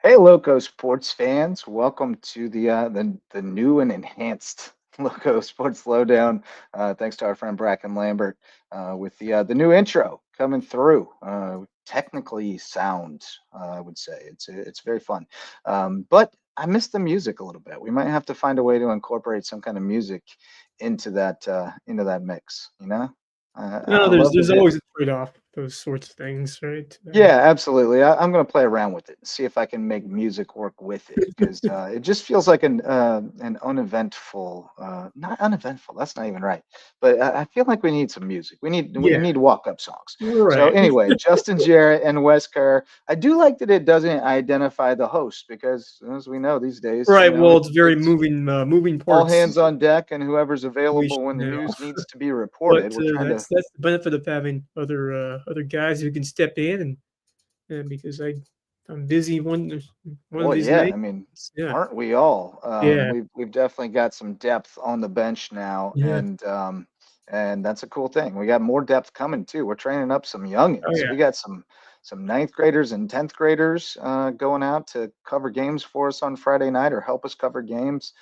Hey, Loco Sports fans! Welcome to the new and enhanced Loco Sports Lowdown. Thanks to our friend Bracken Lambert with the new intro coming through. Technically sound, I would say it's very fun. But I missed the music a little bit. We might have to find a way to incorporate some kind of music into that mix. I No, there's love the there's bit. always a trade-off, those sorts of things, right? Yeah, absolutely. I'm going to play around with it and see if I can make music work with it because it just feels like an uneventful, not uneventful. That's not even right. But I feel like we need some music. We Yeah, need walk-up songs. So right. anyway, Justin Jarrett and Wes Kerr. I do like that it doesn't identify the host because, as we know these days, Right, well, it's very it's moving all parts hands on deck and whoever's available situation when the now. news needs to be But, reported. We're trying to. that's the benefit of having other guys who can step in and because I'm busy one of Well, these yeah, days. I mean, Yeah, aren't we all? yeah, We've definitely got some depth on the bench now, yeah. and that's a cool thing. We got more depth coming too. We're training up some Oh, youngins. yeah. We got some ninth graders and 10th graders going out to cover games for us on Friday night or help us cover games.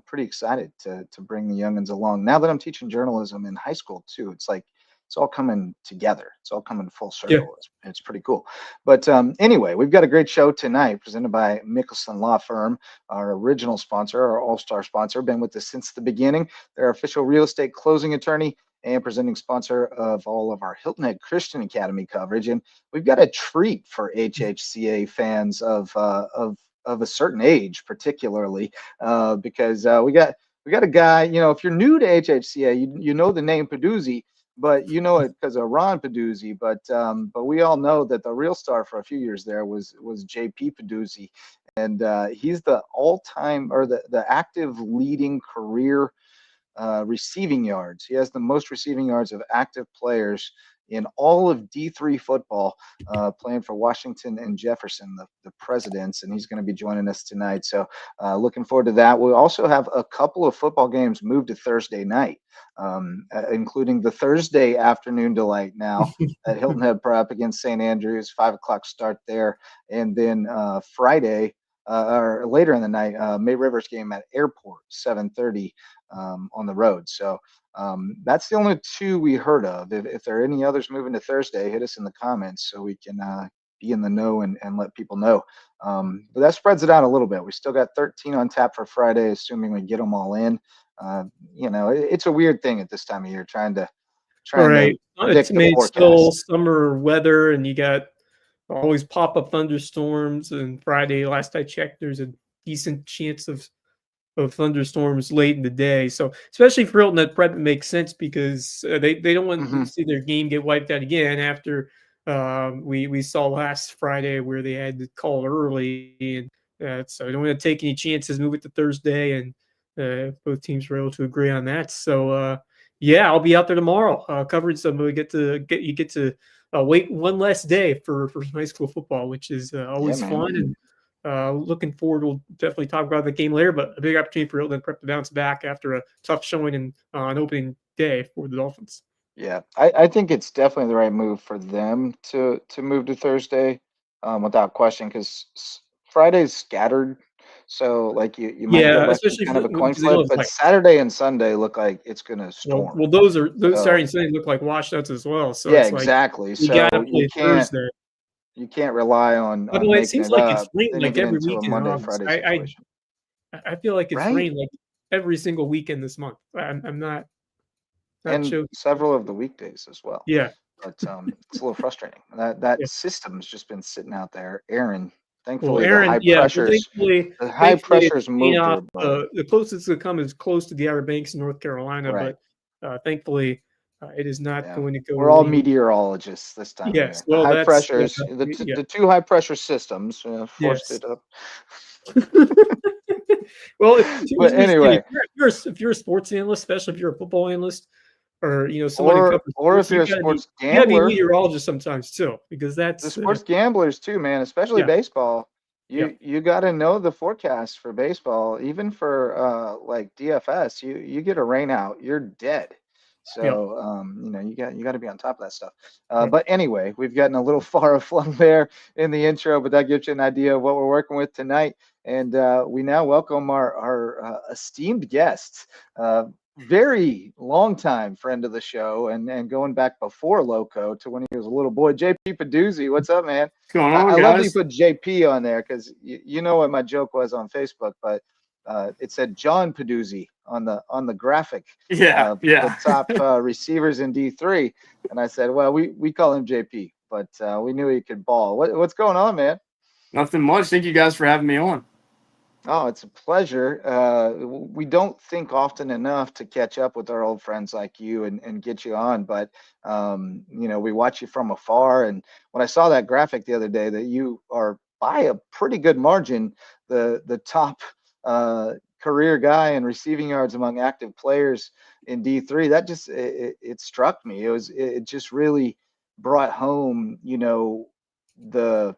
Pretty excited to bring the youngins along. Now that I'm teaching journalism in high school too, it's like it's all coming together. It's all coming full Yeah. circle. It's pretty cool. But anyway, we've got a great show tonight presented by Mickelson Law Firm, our original sponsor, our all-star sponsor, been with us since the beginning. They're our official real estate closing attorney and presenting sponsor of all of our Hilton Head Christian Academy coverage. And we've got a treat for HHCA fans of a certain age, particularly because we got a guy. If you're new to HHCA, you know the name Peduzzi, but you know it because of Ron Peduzzi. But we all know that the real star for a few years there was JP Peduzzi, and he's the all-time or the active leading career receiving yards. He has the most receiving yards of active players in all of D3 football, playing for Washington and Jefferson, the presidents, and he's going to be joining us tonight. So looking forward to that. We'll also have a couple of football games moved to Thursday night, including the Thursday afternoon delight now at Hilton Head Prep against St. Andrews, 5 o'clock start there, and then Friday or later in the night, May Rivers game at Airport, 7:30 on the road. So that's the only two we heard of. If there are any others moving to Thursday, hit us in the comments so we can be in the know and let people know. But that spreads it out a little bit. We still got 13 on tap for Friday, assuming we get them all in. It's a weird thing at this time of year trying to Right. predict the It's still forecast. summer weather, and you got always pop-up thunderstorms. And Friday, last I checked, there's a decent chance of thunderstorms late in the day. So especially for Hilton Head Prep, it makes sense because they don't want to Hmm. see their game get wiped out again after we saw last Friday where they had to call early, and so I don't want to take any chances. Move it to Thursday, and both teams were able to agree on that. So yeah, I'll be out there tomorrow covering some. We get to wait one less day for high school football, which is Yeah, always man. fun. And looking forward. We'll definitely talk about the game later, but a big opportunity for Hilton Prep to bounce back after a tough showing in on opening day for the Dolphins. Yeah, I think it's definitely the right move for them to move to Thursday, without question, because Friday's scattered, so like you might get Yeah, left in especially kind of a coin because they don't flip. have But like Saturday and Sunday look like it's gonna storm. those Saturday So and Sunday look like washouts as well. So yeah, it's like exactly. you got to So you play can't Thursday. you can't rely By the on way, it making seems it like it's up. rained Then you like get every into a weekend in Monday August. Friday situation, I feel like it's right? rained like every single weekend this month. I'm not And joking. several of the weekdays as well. Yeah, But it's a little frustrating. That yeah. system's just been sitting out there. Aaron, Well, thankfully Aaron, yeah. Well, the high thankfully, it's pressures paying moved off. her, but The closest it's come is close to the Outer Banks in North Carolina, right. but thankfully, it is not Yeah. going to We're go all any. meteorologists this time of Yes, year. The well, high that's yeah, pressures, yeah, the two high pressure systems forced yes. it up. Well, But here's the thing: anyway, if you're a sports analyst, especially if you're a football analyst, or someone who or covers or sports, if you're a sports you gotta be a gambler, meteorologist sometimes too, because the that's sports gamblers too, man, especially yeah, baseball. yeah, You got to know the forecast for baseball, even for like DFS. You get a rain out, you're dead. Yeah. So you got to be on top of that stuff. Right. But anyway, we've gotten a little far aflung there in the intro, but that gives you an idea of what we're working with tonight. And we now welcome our esteemed guests, very long time friend of the show, and going back before Lowco to when he was a little boy. JP Peduzzi, what's up, man? What's going I on, love that you guys? put JP on there because you know what my joke was on Facebook, but it said John Peduzzi on the graphic Yeah, for the yeah. top receivers in D3, and I said, well, we call him JP, but we knew he could ball. What's going on, man? Nothing much. Thank you guys for having me on. Oh, it's a pleasure. We don't think often enough to catch up with our old friends like you and get you on, but we watch you from afar. And when I saw that graphic the other day that you are by a pretty good margin, the top career guy in receiving yards among active players in D3, that just it struck me. It just really brought home, the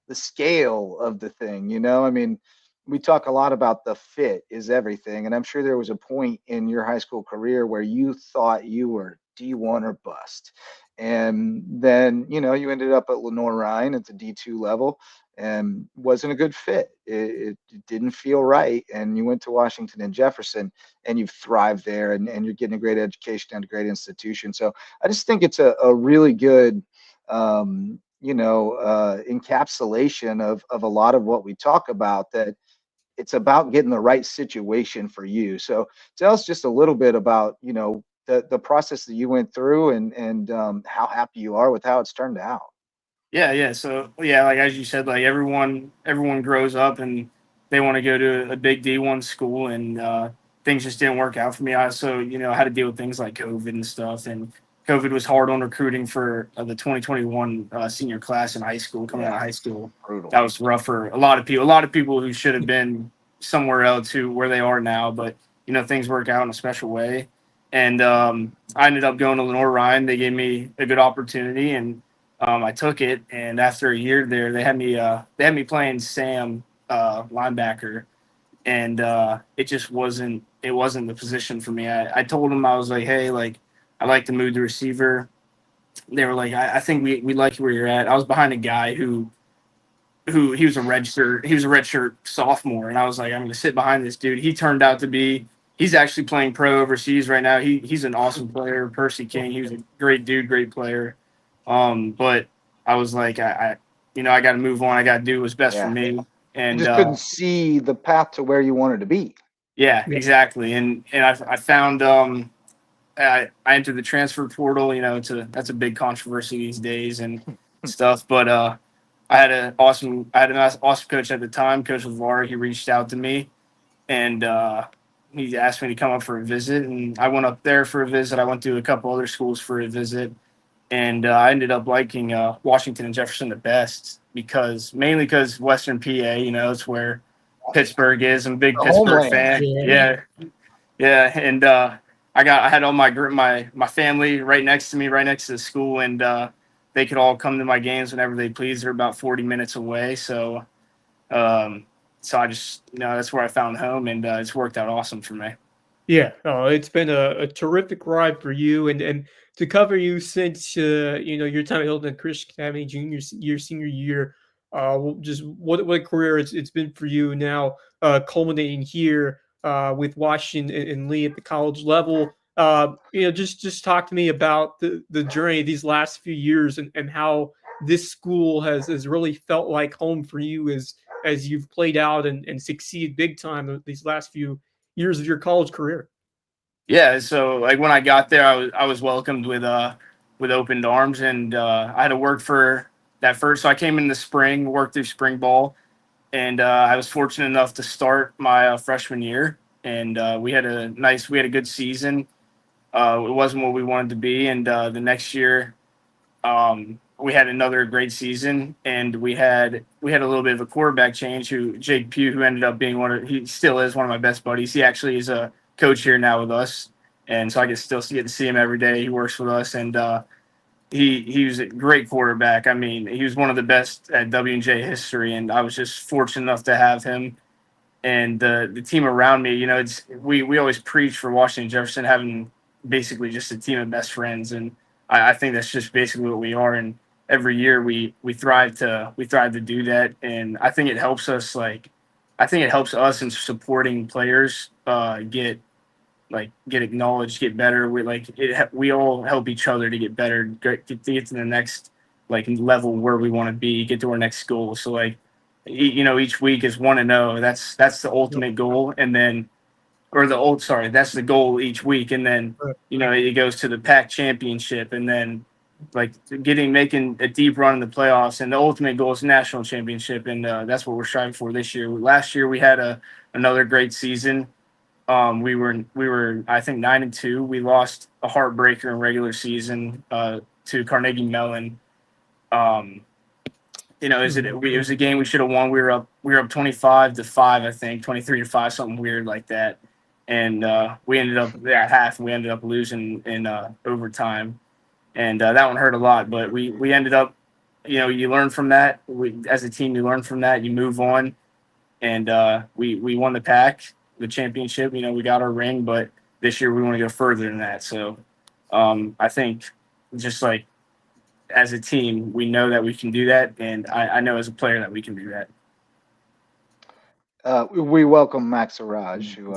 the scale of the thing. I mean, we talk a lot about the fit is everything, and I'm sure there was a point in your high school career where you thought you were D1 or bust, and then you ended up at Lenore Ryan at the D2 level and wasn't a good fit. It didn't feel right, and you went to Washington and Jefferson, and you've thrived there, and you're getting a great education and a great institution. So I just think it's a really good encapsulation of a lot of what we talk about, that it's about getting the right situation for you. So tell us just a little bit about, the process that you went through and how happy you are with how it's turned out. Yeah, yeah. So yeah, like as you said, like everyone grows up and they want to go to a big D1 school, and things just didn't work out for me. I also had to deal with things like COVID and stuff, and COVID was hard on recruiting for the 2021 senior class in high school. Coming out of Yeah, high school, brutal. that was rough for a lot of people. A lot of people who should have been somewhere else, who where they are now, but things work out in a special way. And I ended up going to Lenore Ryan. They gave me a good opportunity, and I took it, and after a year there, they had me playing Sam linebacker, and it wasn't the position for me. I told them, I was like, hey, like I'd like to move the receiver. They were like, I think we like where you're at. I was behind a guy who he was a redshirt sophomore, and I was like, I'm gonna sit behind this dude. He turned out to be he's actually playing pro overseas right now. He's an awesome player, Percy King. He was a great dude, great player. But I was like, I got to move on. I got to do what's best for Yeah, me. you And just couldn't see the path to where you wanted to be. yeah, Yeah. exactly. And I found I entered the transfer portal. That's a big controversy these days and stuff. But I had a nice awesome coach at the time, Coach LeVar. He reached out to me, and he asked me to come up for a visit, and I went up there for a visit. I went to a couple other schools for a visit, and I ended up liking Washington and Jefferson the best mainly because Western PA, it's where Pittsburgh is. I'm a big The Pittsburgh homeland. fan. Yeah. Yeah, yeah, and I had all my family right next to me, right next to the school, and they could all come to my games whenever they please. They're about 40 minutes away, um, so I just that's where I found home, and it's worked out awesome for me. Yeah, it's been a terrific ride for you, and to cover you since your time at Hilton Christian Academy, year, senior year. Just what a career it's been for you now, culminating here with Washington and Lee at the college level. Just talk to me about the journey these last few years, and how this school has really felt like home for you as you've played out and succeeded big time these last few years of your college career. Yeah, so like when I got there, I was welcomed with open arms, and I had to work for that first. So I came in the spring, worked through spring ball, and I was fortunate enough to start my freshman year, and we had a good season. It wasn't what we wanted to be, and the next year we had another great season, and we had a little bit of a quarterback change. Who Jake Pugh, who ended up being he still is one of my best buddies. He actually is a coach here now with us, and so I get to see him every day. He works with us, and he was a great quarterback. I mean, he was one of the best at W&J history, and I was just fortunate enough to have him. And the team around me, it's we always preach for Washington Jefferson having basically just a team of best friends, and I think that's just basically what we are. And every year we thrive to do that, and I think it helps us in supporting players get acknowledged, get better. We all help each other to get better, to get to the next level where we want to be, get to our next goal. So each week is 1-0. That's the ultimate goal, and then that's the goal each week, and then it goes to the PAC championship, and then making a deep run in the playoffs, and the ultimate goal is national championship, and that's what we're striving for this year. Last year we had another great season. We were I think 9-2. We lost a heartbreaker in regular season to Carnegie Mellon. It was a game we should have won. We were up 25-5, I think, 23-5, something weird like that. And we ended up at half, and we ended up losing in overtime, and that one hurt a lot. But we ended up, you learn from that. As a team, you learn from that. You move on, and we won the PAC, the championship. We got our ring, but this year we want to go further than that. So I think just as a team, we know that we can do that, and I know as a player that we can do that. We welcome Max Araj, who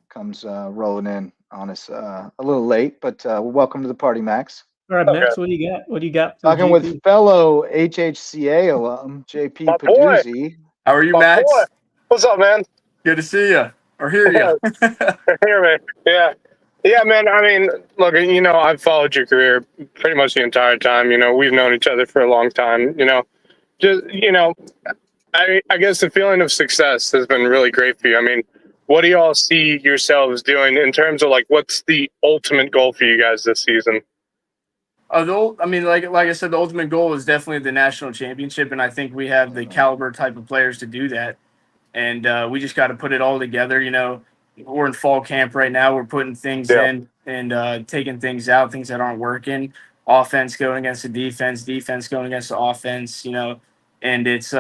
comes rolling in on us a little late, but welcome to the party, Max. All right, Max, what do you got? What do you got for Talking JP? with fellow HHCA alum, JP Peduzzi. How are you, Max? Boy. What's up, man? Good to see you, or hear you. Hear me. Yeah, man. I mean, look, I've followed your career pretty much the entire time. We've known each other for a long time. I guess the feeling of success has been really great for you. I mean, what do y'all see yourselves doing in terms of what's the ultimate goal for you guys this season? Like I said, the ultimate goal is definitely the national championship, and I think we have the caliber type of players to do that. And we just got to put it all together. We're in fall camp right now. We're putting things in and taking things out, things that aren't working. Offense going against the defense going against the offense. And it's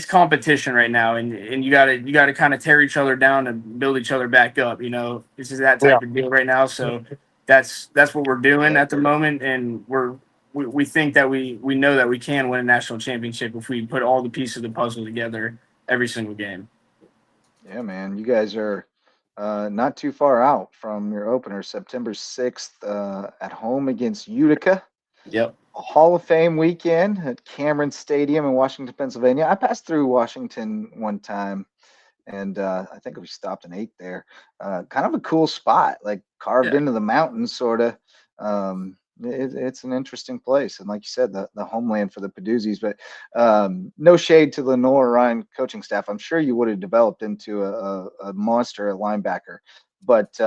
competition right now, and you gotta kind of tear each other down and build each other back up. This is that type of deal right now. So that's what we're doing at the moment, and we think that we know that we can win a national championship if we put all the pieces of the puzzle together every single game. Yeah, man, you guys are not too far out from your opener, September 6th at home against Utica. Yep. A Hall of Fame weekend at Cameron Stadium in Washington, Pennsylvania. I passed through Washington one time, and I think we stopped and ate there. Kind of a cool spot, carved into the mountains, sort of. It's an interesting place, and like you said, the homeland for the Peduzzis. But no shade to the Noah Ryan coaching staff. I'm sure you would have developed into a monster at linebacker, but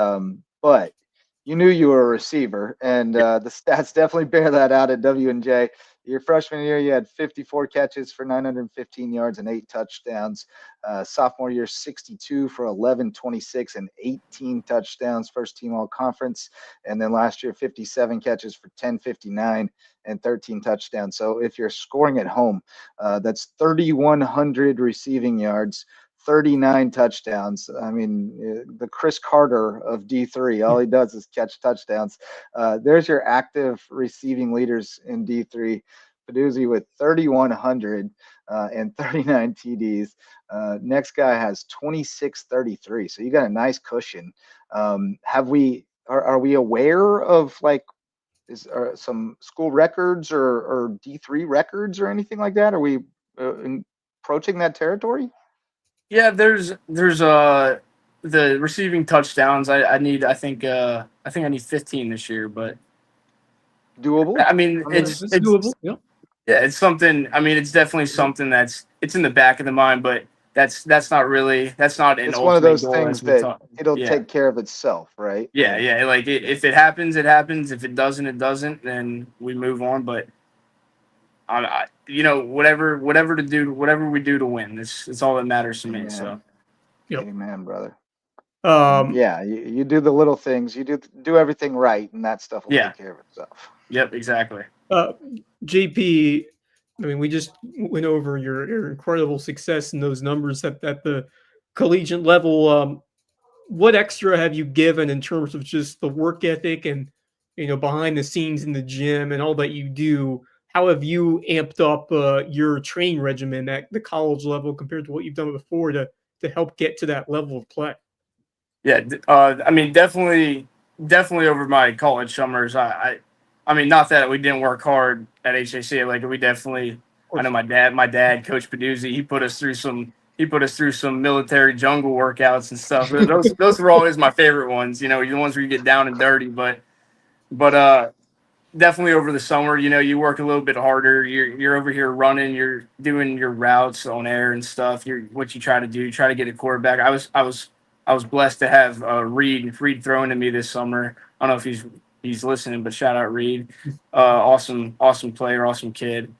you knew you were a receiver, and the stats definitely bear that out at W&J. Your freshman year, you had 54 catches for 915 yards and 8 touchdowns. Sophomore year, 62 for 1126 and 18 touchdowns, first team all conference. And then last year, 57 catches for 1059 and 13 touchdowns. So if you're scoring at home, that's 3,100 receiving yards, 39 touchdowns. I mean, the Chris Carter of D3, all he does is catch touchdowns. There's your active receiving leaders in D3. Peduzzi with 3,100 and 39 TDs. Next guy has 2633. So you got a nice cushion. Are we aware of some school records or D3 records or anything like that? Are we approaching that territory? Yeah, there's the receiving touchdowns. I think I need 15 this year, but doable. I mean, it's doable. Yeah. Yeah, it's something. I mean, it's definitely something it's in the back of the mind, but that's not an. It's one of those things that it'll take care of itself, right? Yeah. If it happens, it happens. If it doesn't, it doesn't. Then we move on. But whatever we do to win, it's all that matters to me. Amen. So, amen, brother. You do the little things. You do everything right, and that stuff will take care of itself. Yep, exactly. JP, I mean, we just went over your incredible success and those numbers at the collegiate level. what extra have you given in terms of just the work ethic and, behind the scenes in the gym and all that you do? How have you amped up your training regimen at the college level compared to what you've done before to help get to that level of play? Yeah, I mean, definitely over my college summers. I mean, not that we didn't work hard at HHCA. Like we definitely. I know my dad, Coach Peduzzi, he put us through some military jungle workouts and stuff. Those were always my favorite ones. The ones where you get down and dirty. But definitely over the summer, you work a little bit harder. You're over here running, you're doing your routes on air and stuff. What you try to do, try to get a quarterback. I was blessed to have Reed throwing to me this summer. I don't know if he's listening, but shout out Reed. Awesome player, awesome kid.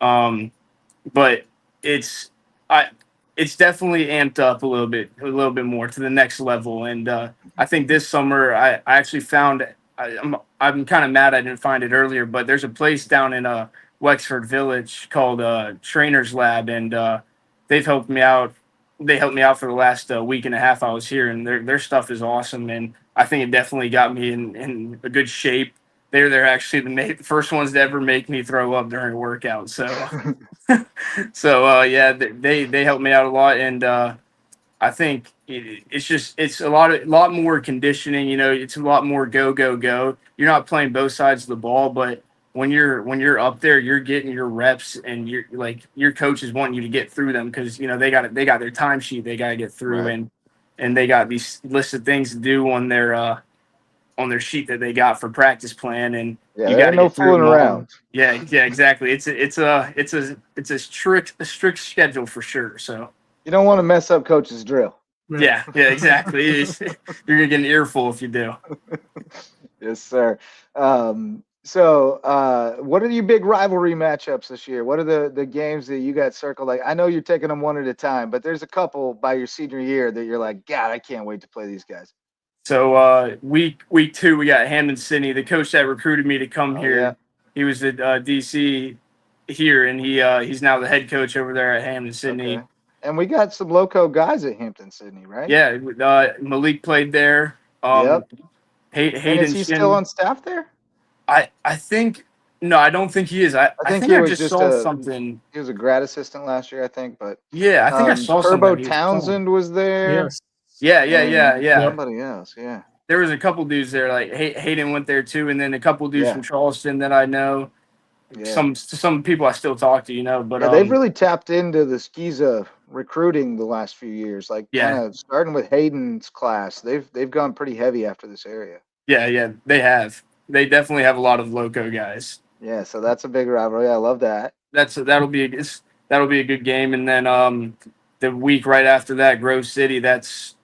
But it's I it's definitely amped up a little bit more to the next level. And I think this summer I actually found I'm kind of mad I didn't find it earlier, but there's a place down in Wexford Village called Trainer's Lab, and they've helped me out. They helped me out for the last week and a half I was here, and their stuff is awesome. And I think it definitely got me in a good shape. They're actually the first ones to ever make me throw up during a workout. So yeah, they helped me out a lot, and I think it's a lot more conditioning. It's a lot more go. You're not playing both sides of the ball, but when you're up there, you're getting your reps, and you're like your coaches want you to get through them because they got their timesheet they got to get through, Right. and they got these list of things to do on their sheet that they got for practice plan, and Yeah, you there got ain't to no get through fooling them all. around. Yeah, exactly. It's a strict schedule for sure. So You don't want to mess up coach's drill. yeah, exactly. You're gonna get an earful if you do. Yes, sir. What are your big rivalry matchups this year? What are the games that you got circled? Like, I know you're taking them one at a time, but there's a couple by your senior year that you're like, God, I can't wait to play these guys. So week 2, we got Hampton Sydney. The coach that recruited me to come here, yeah. he was at DC here, and he's now the head coach over there at Hampton Sydney. Okay. And we got some Lowco guys at Hampton Sydney, right? Yeah, Malik played there. Yep. Hayden And is he still on staff there? I think no, I don't think he is. I think think he I was just just saw something. He was a grad assistant last year, I think. But Yeah, I think I saw something. Turbo Townsend was there. Yes. Yeah. Somebody else, yeah. There was a couple dudes there. Like Hayden went there too, and then a couple dudes Yeah. from Charleston that I know. Yeah. Some people I still talk to, but Yeah, they've really tapped into the Skiza recruiting the last few years. Like Yeah. kind of starting with Hayden's class, they've gone pretty heavy after this area. Yeah, they have. They definitely have a lot of Lowco guys. Yeah, so that's a big rivalry. I love that. That'll be a good game, and then the week right after that, Grove City. That's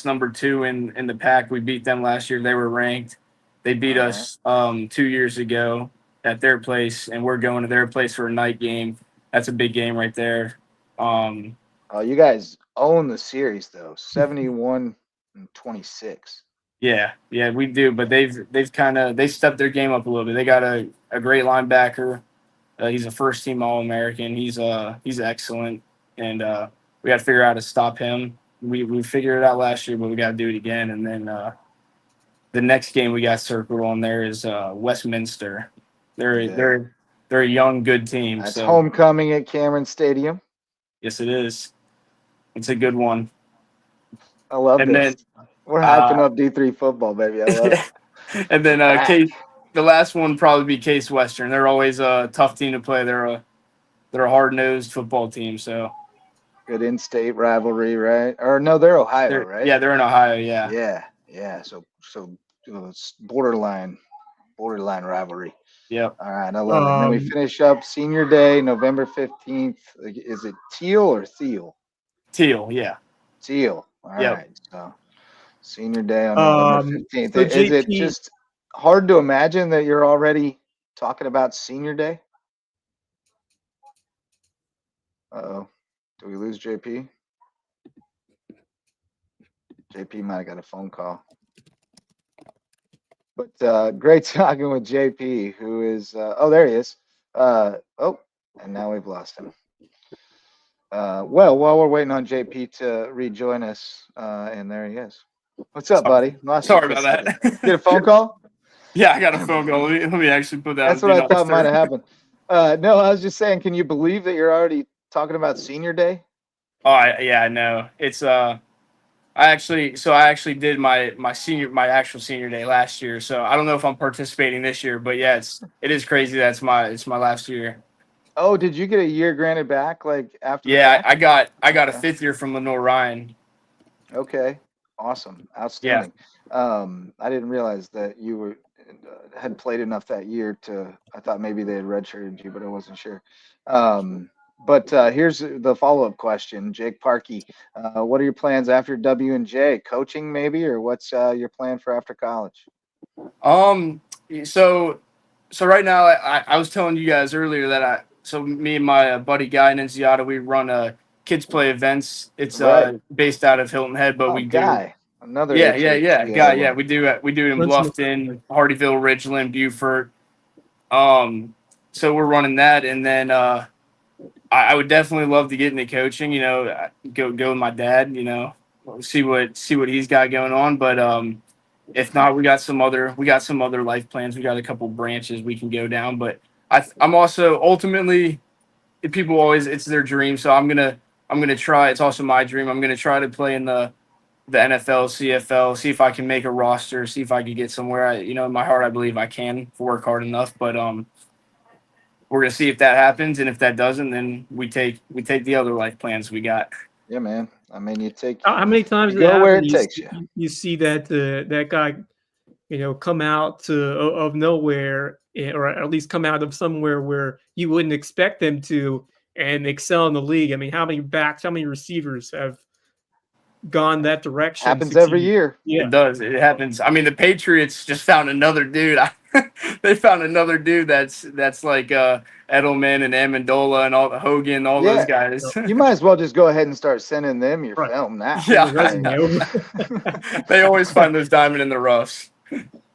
number 2 in the pack. We beat them last year. They were ranked. They beat us 2 years ago at their place, and we're going to their place for a night game. That's a big game right there. You guys own the series though, 71-26. Yeah, we do. But they've stepped their game up a little bit. They got a great linebacker. He's a first team All-American. He's excellent, and we got to figure out how to stop him. We figured it out last year, but we got to do it again. And then the next game we got circled on there is Westminster. They're a young, good team. That's so homecoming at Cameron Stadium. Yes, it is. It's a good one. I love And this. then We're hyping up D3 football, baby. I love it. and then the last one probably be Case Western. They're always a tough team to play. They're a hard-nosed football team. So good in-state rivalry, right? Or no, they're Ohio, right? Yeah, they're in Ohio. Yeah. Yeah. So it's borderline rivalry. Yep. All right, I love it. And then we finish up Senior Day, November 15th. Is it Teal or Thiel? Teal, yeah. Teal. All right. So Senior Day on November 15th. So is it just hard to imagine that you're already talking about Senior Day? Uh-oh. Do we lose JP? JP might have got a phone call. But great talking with JP, who is there he is. And now we've lost him. Well, while we're waiting on JP to rejoin us, and there he is. What's up, buddy? Lost you Sorry for a about second. that. Get a phone call? Yeah, I got a phone call. Let me actually put that. That's what I thought might have happened. No, I was just saying, can you believe that you're already talking about senior day? Oh, yeah, I know. It's I actually did my actual senior day last year. So I don't know if I'm participating this year, but yeah, it is crazy. It's my last year. Oh, did you get a year granted back like after the Yeah, fact? I got a Okay. 5th year from Lenore Ryan. Okay. Awesome. Yeah. Outstanding. I didn't realize that you were had played enough that year to, I thought maybe they had redshirted you, but I wasn't sure. But here's the follow-up question. Jake Parkey, what are your plans after W&J? Coaching maybe, or what's your plan for after college? So right now I was telling you guys earlier that me and my buddy Guy in Enziata, we run kids play events. It's Right. based out of Hilton Head, but Oh, we do. Guy, another Yeah, HHCA Guy, yeah, alum. we do it in Runs in the- Bluffton, Hardyville, Ridgeland, Beaufort. So we're running that, and then I would definitely love to get into coaching. Go with my dad. See what he's got going on. But if not, we got some other life plans. We got a couple branches we can go down. But I'm also ultimately, people always, it's their dream. So I'm gonna try. It's also my dream. I'm gonna try to play in the NFL, CFL, see if I can make a roster, see if I can get somewhere. In my heart, I believe I can if I work hard enough. But we're gonna see if that happens, and if that doesn't, then we take the other life plans we got. Yeah, man. I mean, you take How many times you does it go where happen it takes you. you see that that guy, come out of nowhere, or at least come out of somewhere where you wouldn't expect them to, and excel in the league? I mean, how many receivers have gone that direction? Happens every succeeded? year. Yeah, It does. It happens. I mean, the Patriots just found another dude. They found another dude that's like Edelman and Amendola and all Hogan, all those Yeah. guys. You might as well just go ahead and start sending them your Right. film now. Yeah. Your resume over. They always find those diamond in the roughs.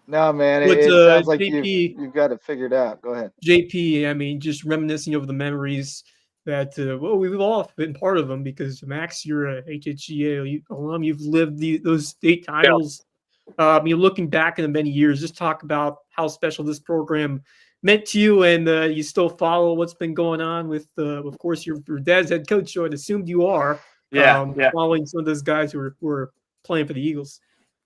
No, man, But it sounds like JP, you've got it figured out. Go ahead. JP, I mean, just reminiscing over the memories that we've all been part of them, because Max, you're a HHCA alum. You've lived those state titles. You're looking back in the many years. Just talk about how special this program meant to you, and you still follow what's been going on with, of course, your dad's head coach. So I'd assumed you are Yeah. following some of those guys who were playing for the Eagles.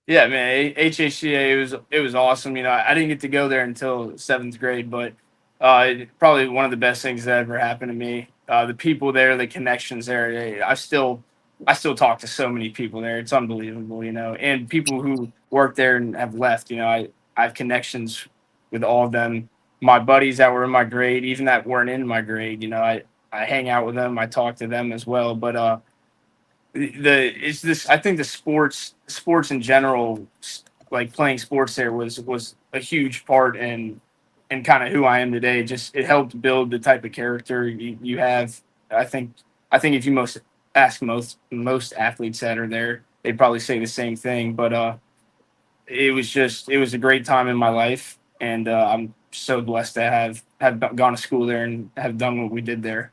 Yeah, man. HHCA, it was awesome. I didn't get to go there until 7th grade, but probably one of the best things that ever happened to me. The people there, the connections there. I still talk to so many people there. It's unbelievable, and people who work there and have left. I have connections with all of them. My buddies that were in my grade, even that weren't in my grade. I hang out with them. I talk to them as well. But it's this. I think the sports in general, like playing sports there, was a huge part in kind of who I am today. Just it helped build the type of character you have. I think if you ask most athletes that are there, they'd probably say the same thing. But it was a great time in my life, and I'm so blessed to have gone to school there and have done what we did there.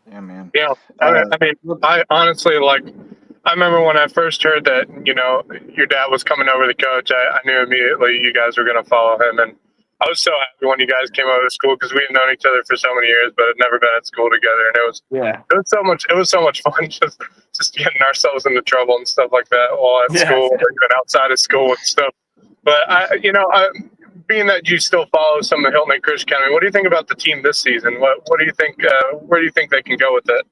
Yeah, man. Yeah, I mean, I honestly, I remember when I first heard that, your dad was coming over to coach, I knew immediately you guys were going to follow him. And I was so happy when you guys came over to school, because we had known each other for so many years, but had never been at school together. And it was so much fun just getting ourselves into trouble and stuff like that while at school or even outside of school and stuff. But being that you still follow some of Hilton and Christian County, what do you think about the team this season? What do you think? Where do you think they can go with it?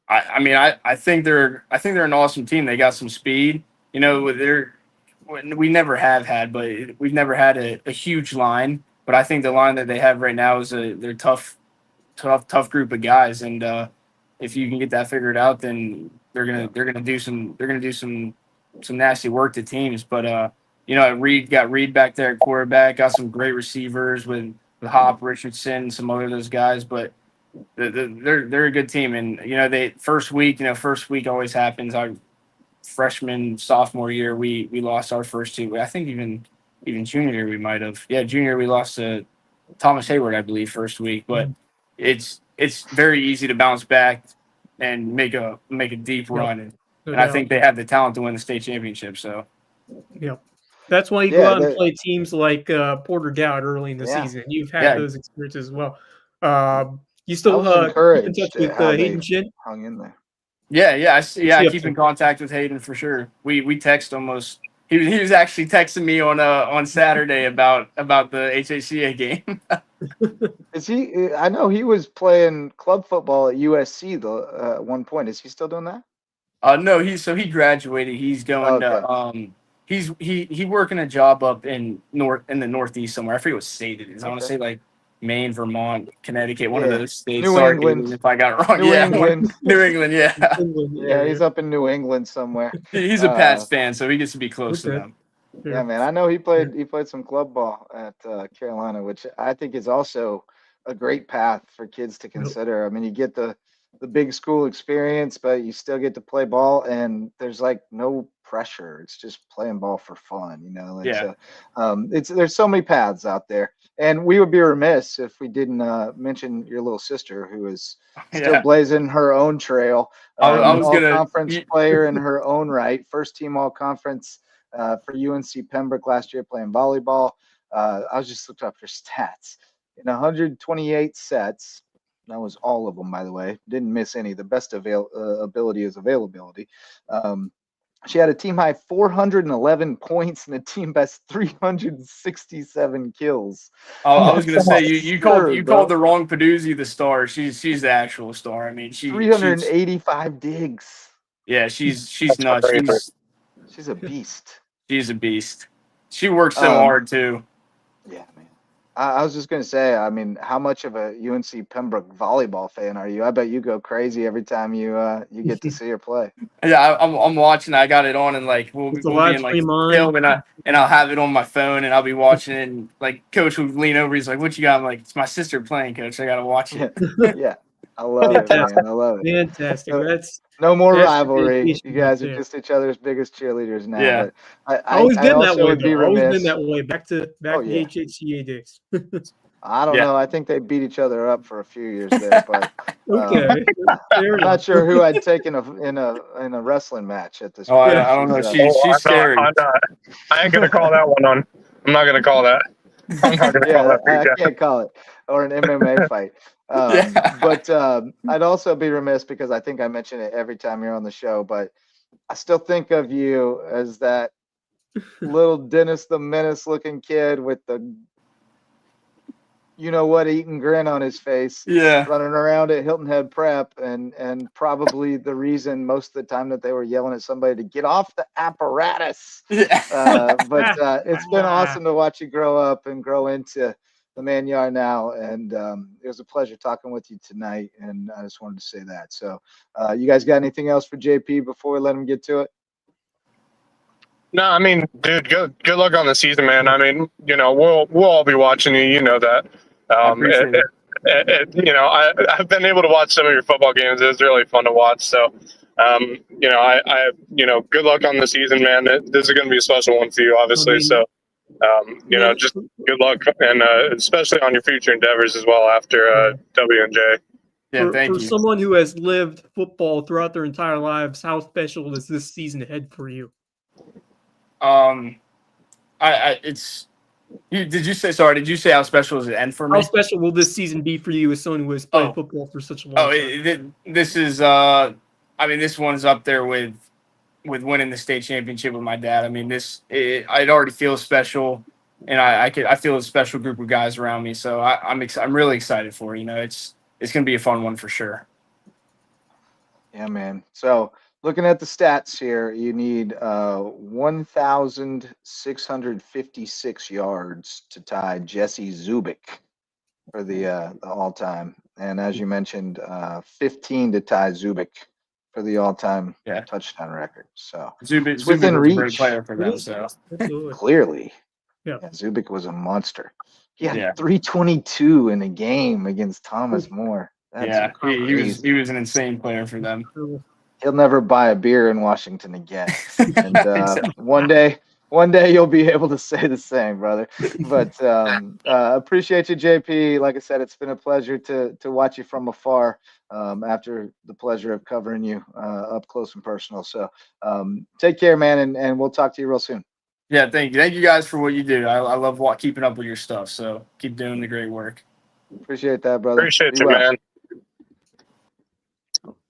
I think they're an awesome team. They got some speed. We never have had, but we've never had a huge line. But I think the line that they have right now is they're tough group of guys. And if you can get that figured out, then they're gonna do some nasty work to teams. But Reed back there at quarterback, got some great receivers with Hop, Richardson, some other of those guys. But they're a good team, and they first week always happens. Our freshman sophomore year, we lost our first two. I think even junior year we might have. Yeah, junior we lost to Thomas Hayward, I believe, first week. But it's very easy to bounce back and make a deep run. and I think they have the talent to win the state championship. So, yeah, that's why you go out and play teams like Porter Dowd early in the season. You've had those experiences as well. You still keep in touch with Hayden Shin? Hung in there. Yeah. I keep in contact with Hayden for sure. We text almost. He was actually texting me on Saturday about the HHCA game. Is he? I know he was playing club football at USC though at one point. Is he still doing that? No, he graduated. He's going to he working a job up in the Northeast somewhere. I forget what state it is. I want to say like Maine, Vermont, Connecticut, one of those states. New Sorry, England. if I got it wrong. New England. New England. Yeah. Yeah, he's up in New England somewhere. He's a Pats fan, so he gets to be close to them. Yeah, man. I know he played some club ball at Carolina, which I think is also a great path for kids to consider. I mean, you get the big school experience, but you still get to play ball, and there's like no pressure. It's just playing ball for fun, you know. There's so many paths out there, and we would be remiss if we didn't mention your little sister, who is still blazing her own trail. I was gonna conference player in her own right, first team all conference for UNC Pembroke last year playing volleyball. I was just looking up her stats. In 128 sets, that was all of them, by the way. Didn't miss any. The best ability is availability. She had a team high 411 points and a team best 367 kills. I was gonna say you called the wrong Peduzzi the star. She's the actual star. I mean, 385 digs. Yeah, she's nuts. She's a beast. She's a beast. She works so hard too. Yeah, man. I was just going to say, I mean, how much of a UNC Pembroke volleyball fan are you? I bet you go crazy every time you get to see her play. Yeah, I'm watching. I got it on, and like we'll be in like film, and I'll have it on my phone, and I'll be watching it, and like Coach will lean over. He's like, "What you got?" I'm like, "It's my sister playing, Coach. I got to watch it." Yeah. I love it, man. I love it. Fantastic. That's no more rivalry. You guys are just each other's biggest cheerleaders now. Yeah. But always been that way. Always been that way. Back to the HHCA days. I don't know. I think they beat each other up for a few years there, but I'm not sure who I'd take in a wrestling match at this point. I don't know. She's scary. I ain't gonna call that one on. I'm not gonna call that. I'm not gonna call that. I can't call it. Or an MMA fight. But I'd also be remiss because I think I mention it every time you're on the show, but I still think of you as that little Dennis the Menace looking kid with the eating grin on his face, running around at Hilton Head Prep, and probably the reason most of the time that they were yelling at somebody to get off the apparatus. But it's been awesome to watch you grow up and grow into the man you are now, and it was a pleasure talking with you tonight, and I just wanted to say that. So you guys got anything else for JP before we let him get to it? No, I mean, dude, good luck on the season, man. I mean, we'll all be watching you. You know that. I've been able to watch some of your football games. It was really fun to watch. So, good luck on the season, man. This is going to be a special one for you, obviously. So, just good luck, and especially on your future endeavors as well after W&J. Yeah, thank you. For someone who has lived football throughout their entire lives, how special is this season ahead for you? Did you say how special is it end for me? How special will this season be for you as someone who has played football for such a long time? This is this one's up there with winning the state championship with my dad. I mean, it already feels special, and I feel a special group of guys around me. So I'm really excited for it. It's going to be a fun one for sure. Yeah, man. So looking at the stats here, you need 1,656 yards to tie Jesse Zubik for the all-time, and as you mentioned, 15 to tie Zubik for the all-time touchdown record. So Zubik within reach. A great player for them. So clearly, Zubik was a monster. He had 322 in a game against Thomas More. That's he was an insane player for them. He'll never buy a beer in Washington again. And one day One day you'll be able to say the same, brother. But appreciate you, JP. Like I said, it's been a pleasure to watch you from afar after the pleasure of covering you up close and personal. So take care, man, and we'll talk to you real soon. Yeah, thank you. Thank you guys for what you do. I love keeping up with your stuff. So keep doing the great work. Appreciate that, brother. Appreciate Be you, well. man.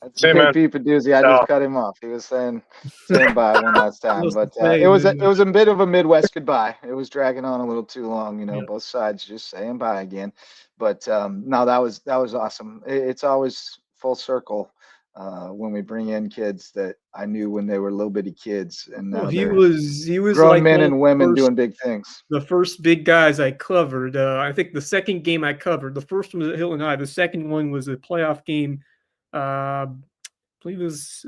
That's See you, man. JP Peduzzi. I just cut him off. He was saying bye one last time, but it was a bit of a Midwest goodbye. It was dragging on a little too long, you know. Both sides just saying bye again. But no, that was awesome. It's always full circle when we bring in kids that I knew when they were little bitty kids, and now he they're was grown like men one of and the women first- doing big things. The first big guys I covered. I think the second game I covered, the first one was at Hilton High. The second one was a playoff game. I believe it was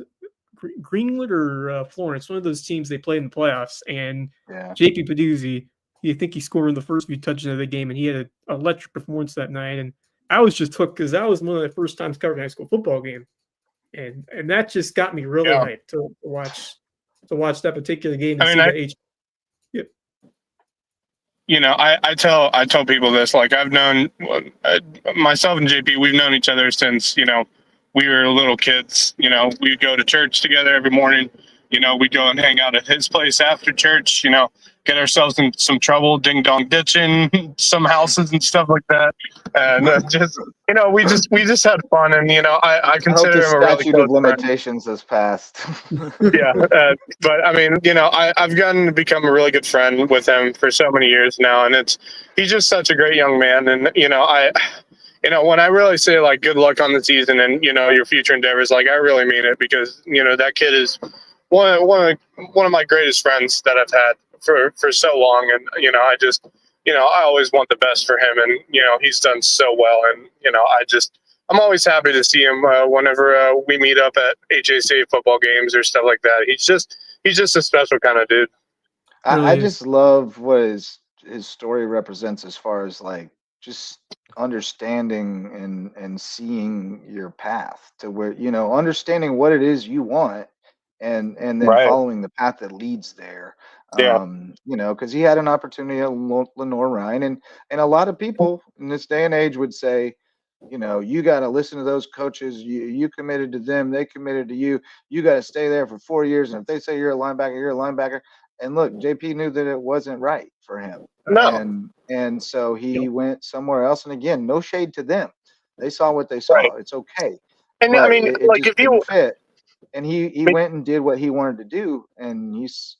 Greenwood or Florence, one of those teams they played in the playoffs. And JP Peduzzi, you think he scored in the first few touches of the game, and he had an electric performance that night. And I was just hooked because that was one of the first times covering a high school football game, and that just got me really hyped to watch that particular game. You know, I tell people this, like, I've known myself and JP, we've known each other since, you know, we were little kids. You know, we'd go to church together every morning. You know, we'd go and hang out at his place after church, you know, get ourselves in some trouble, ding dong ditching some houses and stuff like that. And just, you know, we just had fun. And, you know, I consider him a really statute of limitations has passed. But I mean, you know, I've gotten to become a really good friend with him for so many years now. And he's just such a great young man. And, you know, when I really say, like, good luck on the season and, you know, your future endeavors, like, I really mean it, because, you know, that kid is one of my greatest friends that I've had for so long. And, you know, I always want the best for him, and, you know, he's done so well. And, you know, I'm always happy to see him whenever we meet up at HHCA football games or stuff like that. He's just a special kind of dude. I just love what his story represents, as far as, like, just understanding and seeing your path to where, you know, understanding what it is you want, and then following the path that leads there. You know, because he had an opportunity at Lenore Ryan, and a lot of people in this day and age would say, you know, you got to listen to those coaches. You committed to them, they committed to you. You got to stay there for 4 years, and if they say you're a linebacker, you're a linebacker. And look, JP knew that it wasn't right for him. No. And so he went somewhere else. And again, no shade to them. They saw what they saw. Right. It's okay. And but I mean, it like, just if you didn't fit. And he went and did what he wanted to do, and he's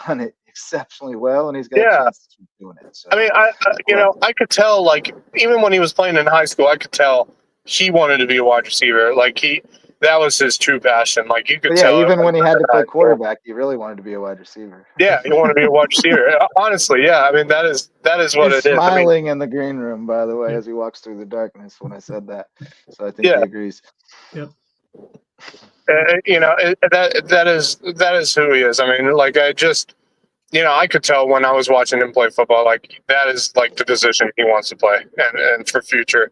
done it exceptionally well, and he's got a chance to keep doing it. So I mean, you know, I could tell, like, even when he was playing in high school, I could tell he wanted to be a wide receiver. Like, that was his true passion. Like, you could tell. Even when he had to play quarterback, he really wanted to be a wide receiver. Yeah, he wanted to be a wide receiver. Honestly, yeah. I mean, that is what He's it is. Smiling in the green room, by the way, as he walks through the darkness when I said that. So I think he agrees. Yep. You know, that is who he is. I mean, like, you know, I could tell when I was watching him play football, like, that is, like, the position he wants to play, and for future.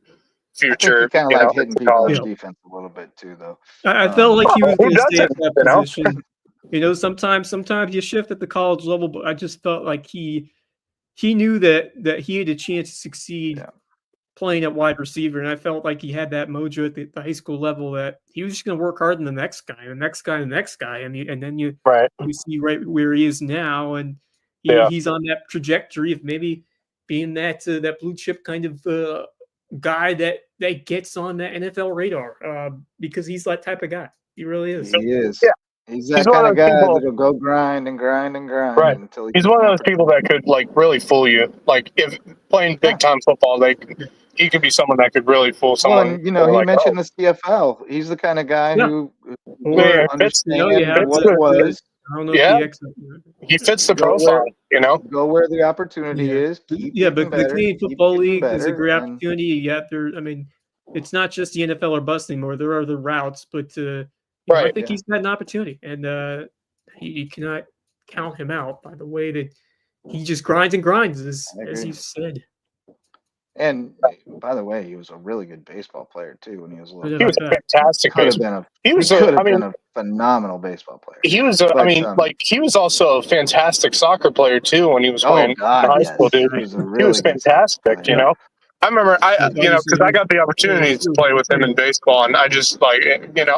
I think he kind of like hitting people in defense a little bit too, though. I felt like he was going to stay at that position. You know, sometimes you shift at the college level, but I just felt like he knew that he had a chance to succeed playing at wide receiver, and I felt like he had that mojo at the high school level, that he was just going to work harder than the next guy, and then you see right where he is now, and he's on that trajectory of maybe being that blue chip kind of guy that gets on that NFL radar, because he's that type of guy. He really is. He is. Yeah. He's that kind of guy that'll go grind and grind and grind until he's one of those people that could, like, really fool you. Like, if playing big time football, he could be someone that could really fool someone. Well, you know, he mentioned the CFL. He's the kind of guy who understands what it was. I don't know if he fits the profile, you know. Go where the opportunity is. But the Canadian Football League is a great opportunity. Yeah, I mean, it's not just the NFL or bust anymore. There are other routes, but I think he's got an opportunity, and you cannot count him out by the way that he just grinds and grinds, as you said. And by the way, he was a really good baseball player too when he was little. He was a fantastic He could have been a phenomenal baseball player. He was. But, I mean, he was also a fantastic soccer player too when he was playing in high school. Dude, he was a he really was good soccer fantastic. player. You know, I remember because Obviously, I got the opportunity to play with him in baseball, and I just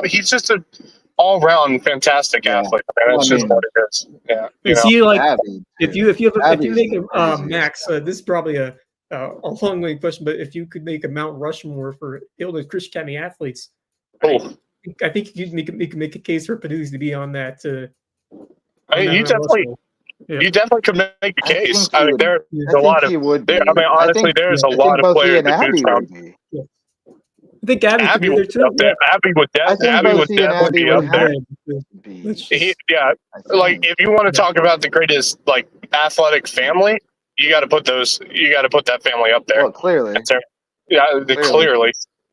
he's just a all-round fantastic Yeah. athlete. Man. That's Well, I just mean, what it is. Yeah, Is he like Abby, if too. you Abby's make the a craziest Max? guy. This is probably a long-winded question, but if you could make a Mount Rushmore for Illinois Christian Academy athletes, Oh, I think you could make a case for Peduzzi to be on that. I mean, you definitely could make a case. I mean, there's a lot of. He would be. I mean, honestly, there's a lot of both he players and to choose Abby from. would be. Yeah. I think Abby could Abby be there would too. up there. Abby would I think Abby both would he and definitely Abby be would up there. have to be. Like if you want to talk about the greatest like athletic family, you got to put that family up there. Well, clearly. Clearly.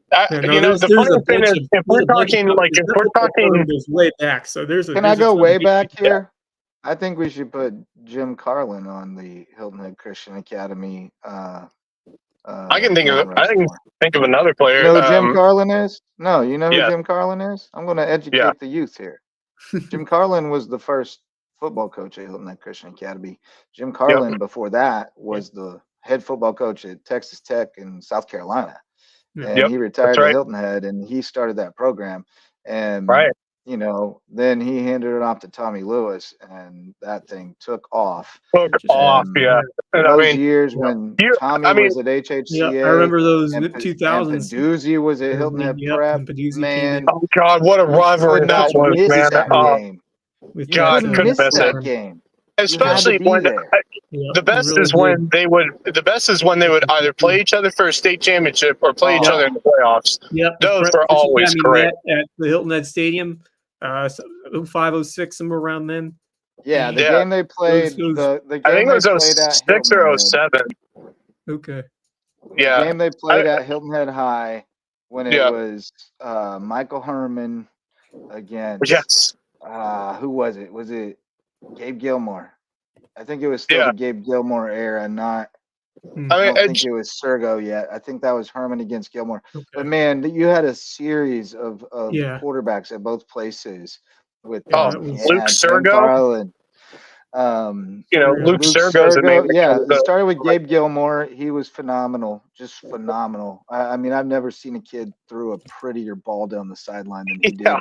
The funny thing is, if we're talking, goes way back. So Can I go way back here? I think we should put Jim Carlin on the Hilton Head Christian Academy. I can think of another player. You know who Jim Carlin is? No, you know who Yeah. Jim Carlin is? I'm going to educate the youth here. Jim Carlin was the first football coach at Hilton Head Christian Academy. Jim Carlin, before that, was the head football coach at Texas Tech in South Carolina. And he retired at Hilton Head, and he started that program. And then he handed it off to Tommy Lewis, and that thing took off. Those years when Tommy was at HHCA. I remember those 2000s. And Peduzzi was at Hilton Head Prep. Man, oh God, what a rivalry that was, man! Game. God, couldn't miss that it. Game. Especially when the best is when they would either play each other for a state championship or play each other in the playoffs. Yep, those were always great. At the Hilton Head Stadium, 05, 06, somewhere around then. Yeah, the game they played. The game I think it was 06 or 07. Okay. Yeah, the game they played at Hilton Head High when it was Michael Herman against. Yes. Who was it? Was it Gabe Gilmore? I think it was still the Gabe Gilmore era, not. I don't think it was Sergo yet. I think that was Herman against Gilmore. Okay. But man, you had a series of quarterbacks at both places with Luke Sergo. Luke Sergo's amazing. Yeah, it started with Gabe Gilmore. He was phenomenal, just phenomenal. I mean, I've never seen a kid throw a prettier ball down the sideline than he did.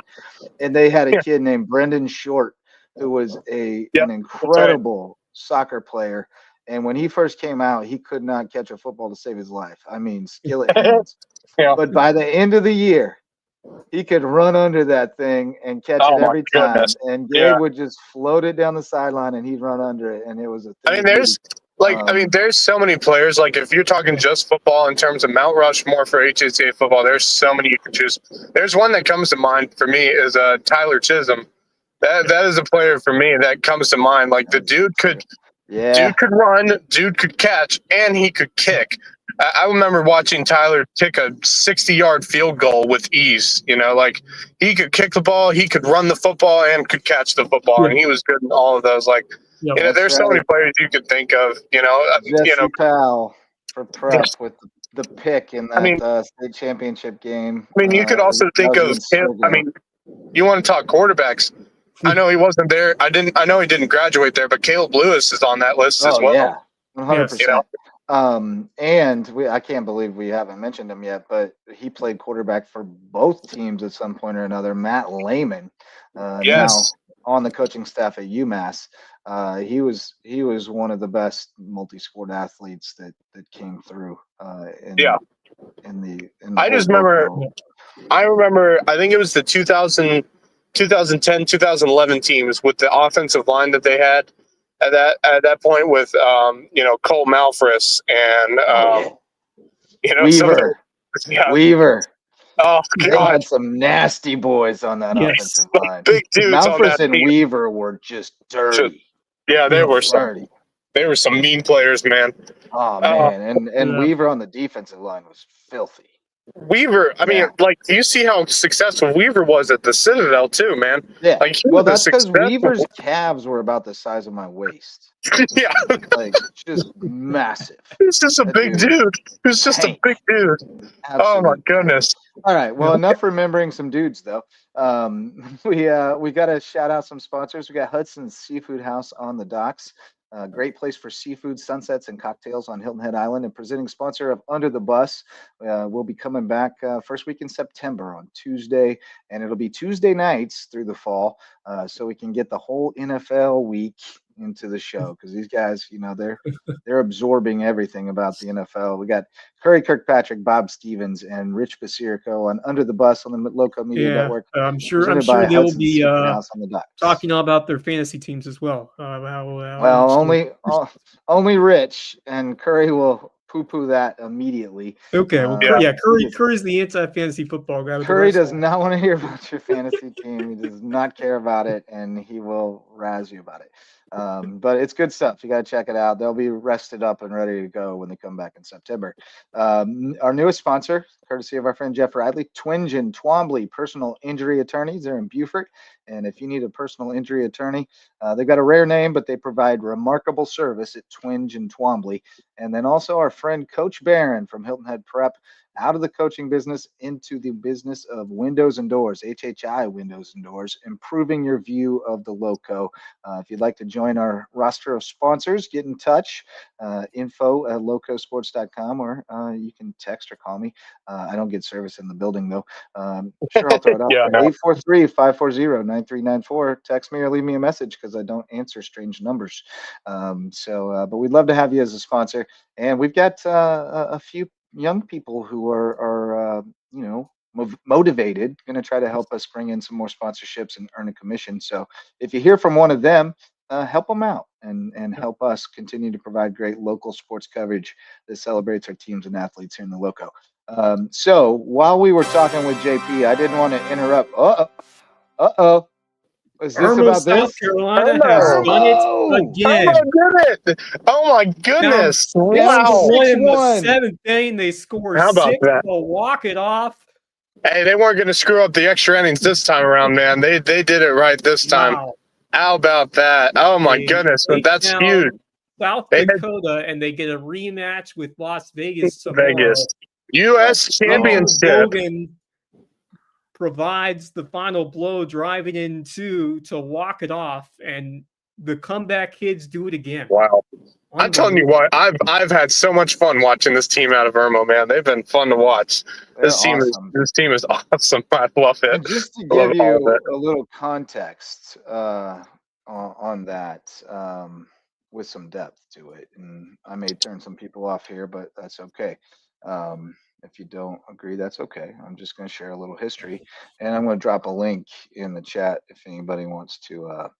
And they had a kid named Brendan Short, who was an incredible soccer player. And when he first came out, he could not catch a football to save his life. I mean, skillet hands. But by the end of the year, he could run under that thing and catch it every time. And Gabe would just float it down the sideline, and he'd run under it. And it was a thing. There's so many players. Like, if you're talking just football in terms of Mount Rushmore for HHCA football, there's so many you can choose. There's one that comes to mind for me is Tyler Chisholm. That is a player for me that comes to mind. Like, the dude could run, dude could catch, and he could kick. I remember watching Tyler kick a 60-yard field goal with ease. Like, he could kick the ball, he could run the football, and could catch the football, and he was good in all of those. Like, there's so many players you could think of. Jesse Powell for prep with the pick in that state championship game. I mean, you could also think of. You want to talk quarterbacks? I know he wasn't there. I know he didn't graduate there, but Caleb Lewis is on that list as well. Yeah, 100%. And I can't believe we haven't mentioned him yet, but he played quarterback for both teams at some point or another. Matt Lehman, now on the coaching staff at UMass. He was one of the best multi-sport athletes that came through. I remember. I think it was the 2010, 2011 teams with the offensive line that they had at that point with Cole Malfris and Weaver. Weaver. Oh God, they had some nasty boys on that offensive line. Big dudes Malfris and team. Weaver were just dirty. They were dirty. They were some mean players, man. Oh man, and Weaver on the defensive line was filthy. Weaver, I mean, do you see how successful Weaver was at the Citadel too, man? Yeah. That's because Weaver's calves were about the size of my waist. Yeah. Just massive. He's just a big dude. He's just a big dude. Absolutely. Oh my goodness. All right. Well, enough remembering some dudes though. We got to shout out some sponsors. We got Hudson's Seafood House on the docks. Great place for seafood, sunsets, and cocktails on Hilton Head Island. And presenting sponsor of Under the Bus, we'll be coming back first week in September on Tuesday, and it'll be Tuesday nights through the fall, so we can get the whole NFL week into the show because these guys, they're absorbing everything about the NFL. We got Curry Kirkpatrick, Bob Stevens, and Rich Basirico on Under the Bus on the Loco Media Network. I'm sure presented by they'll Hudson's be Seafood House on the docks. talking all about their fantasy teams as well. Well, only Rich, and Curry will poo-poo that immediately. Okay, well, Curry's the anti-fantasy football guy. Curry does not want to hear about your fantasy team. He does not care about it, and he will razz you about it. But it's good stuff. You got to check it out. They'll be rested up and ready to go when they come back in September. Our newest sponsor, courtesy of our friend Jeff Ridley, Twinge and Twombly Personal Injury Attorneys. They're in Beaufort, and if you need a personal injury attorney, they've got a rare name, but they provide remarkable service at Twinge and Twombly. And then also our friend Coach Barron from Hilton Head Prep, out of the coaching business into the business of windows and doors, HHCA windows and doors, improving your view of the Lowco. If you'd like to join our roster of sponsors, get in touch, info@LowcoSports.com, or you can text or call me. I don't get service in the building, though. Sure, I'll throw it out. 843-540-9394. Text me or leave me a message because I don't answer strange numbers. But we'd love to have you as a sponsor. And we've got a few young people who are motivated, going to try to help us bring in some more sponsorships and earn a commission. So if you hear from one of them, help them out and help us continue to provide great local sports coverage that celebrates our teams and athletes here in the Loco. So while we were talking with JP, I didn't want to interrupt. Uh-oh. Is this about South this? Carolina has done it again. Oh my goodness! Wow! In the 6-1. seventh inning, they scored How about 6 that? to walk it off. Hey, they weren't going to screw up the extra innings this time around, man. They did it right this time. Wow. How about that? Oh my goodness! But that's huge. South Dakota, and they get a rematch with Las Vegas tomorrow. Vegas, U.S. Championship. Hogan provides the final blow, driving in to walk it off, and the comeback kids do it again. Wow! I'm telling you what, I've had so much fun watching this team out of Irmo, man. They've been fun to watch. This team is awesome. I love it. And just to give you a little context on that, with some depth to it, and I may turn some people off here, but that's okay. If you don't agree, that's okay. I'm just going to share a little history, and I'm going to drop a link in the chat if anybody wants to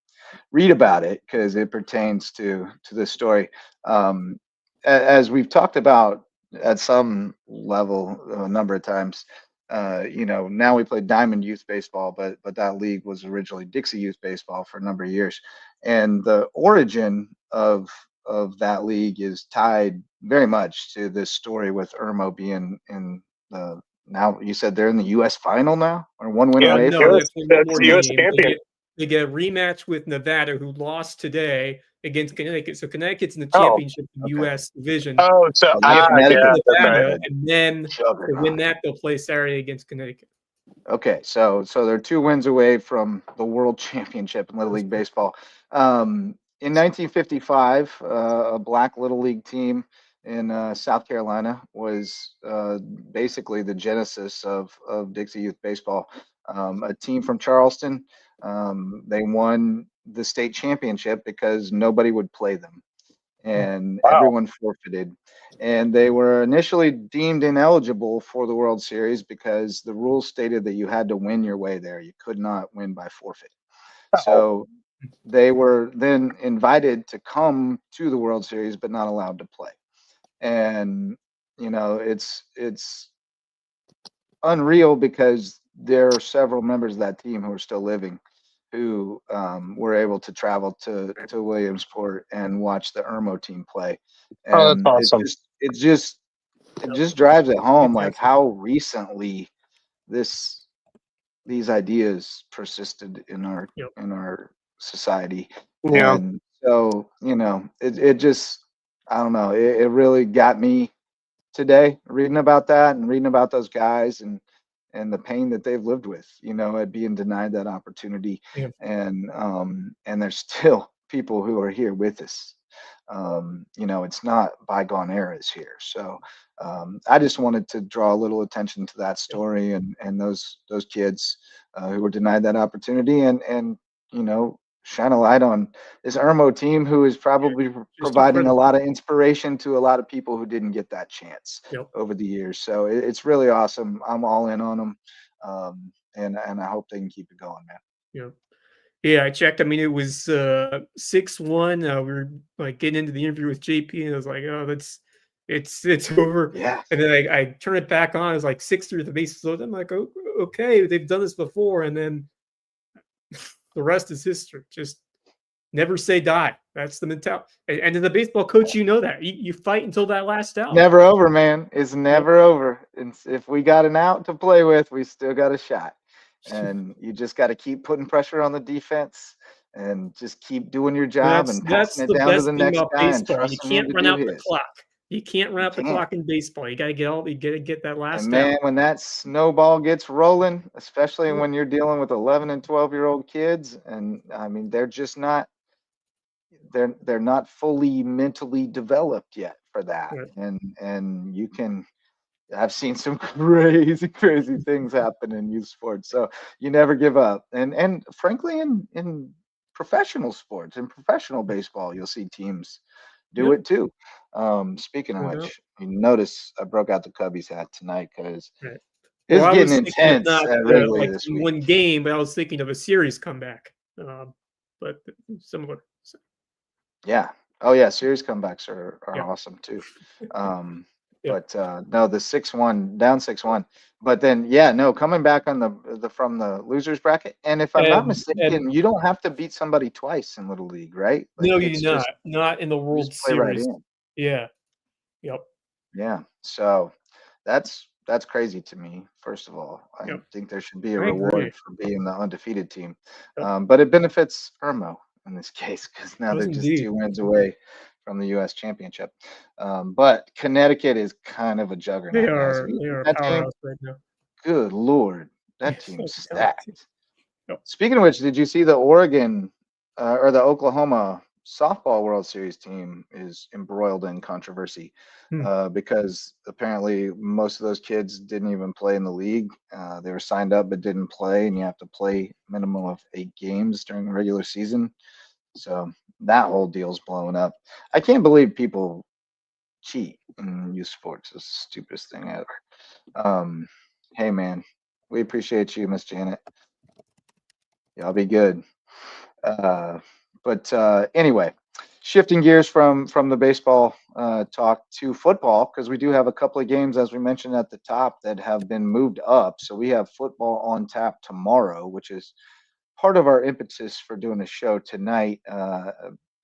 read about it, because it pertains to this story. As we've talked about at some level a number of times, now we play Diamond Youth Baseball, but that league was originally Dixie Youth Baseball for a number of years, and the origin of that league is tied very much to this story with Irmo being in the. Now you said they're in the U.S. final now, or one win away. That's the U.S. champion. They get a rematch with Nevada, who lost today against Connecticut. So Connecticut's in the championship in the U.S. division. Oh, so Nevada, and then to win that, they'll play Saturday against Connecticut. Okay, so they're 2 wins away from the World Championship in Little League Baseball. In 1955, a black Little League team in South Carolina was basically the genesis of Dixie Youth Baseball. A team from Charleston, they won the state championship because nobody would play them, and everyone forfeited. And they were initially deemed ineligible for the World Series because the rules stated that you had to win your way there. You could not win by forfeit. So they were then invited to come to the World Series, but not allowed to play. And, it's unreal because there are several members of that team who are still living who were able to travel to Williamsport and watch the Irmo team play. And that's awesome. It just drives it home, like how recently these ideas persisted in our society. Yeah. And so, it just, I don't know, it really got me today reading about that and reading about those guys and the pain that they've lived with, at being denied that opportunity. Yeah. And there's still people who are here with us. It's not bygone eras here. So I just wanted to draw a little attention to that story and those kids who were denied that opportunity, and shine a light on this Irmo team, who is probably providing incredible. a lot of inspiration to a lot of people who didn't get that chance over the years. So it's really awesome. I'm all in on them, and I hope they can keep it going, man. Yeah, I checked. I mean, it was 6-1. We were like getting into the interview with JP, and I was like, "Oh, it's over." Yeah. And then I turned it back on. It was like 6-3 the bases loaded. I'm like, "Oh, okay, they've done this before." And then the rest is history. Just never say die. That's the mentality. And as a baseball coach, you know that you fight until that last out. Never over, man. It's never over. And if we got an out to play with, we still got a shot. And you just got to keep putting pressure on the defense and just keep doing your job and passing it down to the next guy and trusting him to do his. The clock. You can't run out the clock in baseball. You got to get that last and man, out. when that snowball gets rolling, especially when you're dealing with 11 and 12-year-old kids, and I mean, they're just not they're not fully mentally developed yet for that. And you can I've seen some crazy things happen in youth sports. So you never give up. And frankly, in professional sports, in professional baseball, you'll see teams do it too. Speaking of which, you notice I broke out the Cubbies hat tonight because it's getting intense at Wrigley this week. One game, but I was thinking of a series comeback. But similar. So. Yeah. Oh yeah, series comebacks are awesome too. But no, the 6-1 down 6-1. But then coming back on the from the losers bracket. And if I'm not mistaken, you don't have to beat somebody twice in Little League, right? Like, no, you not in the World Series. Right. Yeah. Yep. Yeah. So that's crazy to me. First of all, I think there should be a reward for being the undefeated team. But it benefits Irmo in this case, because now they're just 2 wins away from the U.S. Championship. But Connecticut is kind of a juggernaut. They are a powerhouse right now. Good Lord, that team's stacked. Speaking of which, did you see the Oregon or the Oklahoma softball World Series team is embroiled in controversy because apparently most of those kids didn't even play in the league. They were signed up but didn't play, and you have to play minimum of 8 games during the regular season. So that whole deal's blowing up. I can't believe people cheat in youth sports. It's the stupidest thing ever. Hey man, we appreciate you, Miss Janet. Y'all be good. But anyway, shifting gears from the baseball talk to football, because we do have a couple of games, as we mentioned at the top, that have been moved up. So we have football on tap tomorrow, which is part of our impetus for doing a show tonight,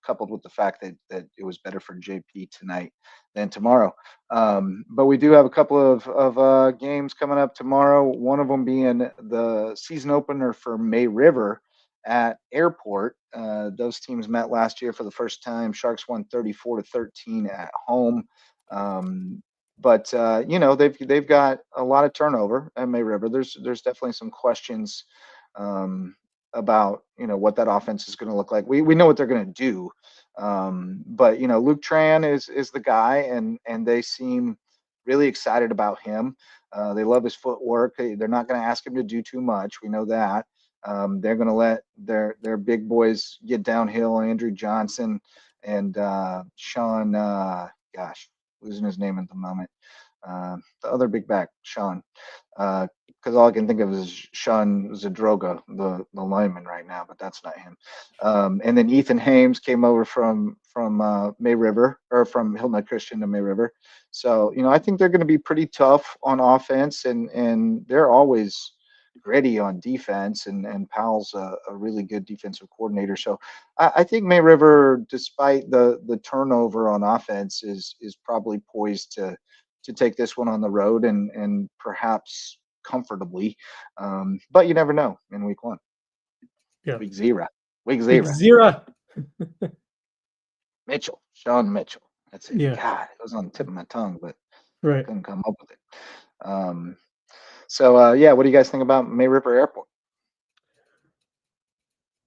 coupled with the fact that it was better for JP tonight than tomorrow. But we do have a couple of games coming up tomorrow, one of them being the season opener for May River at Airport. Those teams met last year for the first time. Sharks won 34-13 at home. But they've got a lot of turnover at May River. There's definitely some questions about what that offense is going to look like. We know what they're going to do, but Luke Tran is the guy, and they seem really excited about him. They love his footwork. They're not going to ask him to do too much. We know that. They're going to let their big boys get downhill. Andrew Johnson and Sean. Losing his name at the moment. The other big back, Sean. Because all I can think of is Sean Zadroga, the lineman right now, but that's not him. And then Ethan Hames came over from May River, or from Hilton Christian to May River. So I think they're going to be pretty tough on offense, and they're always gritty on defense. And Powell's a really good defensive coordinator. So I think May River, despite the turnover on offense, is probably poised to take this one on the road and perhaps comfortably, but you never know in week 1. Week zero. Sean Mitchell. That's it. God, it was on the tip of my tongue, but couldn't come up with it. So yeah, what do you guys think about May River Airport?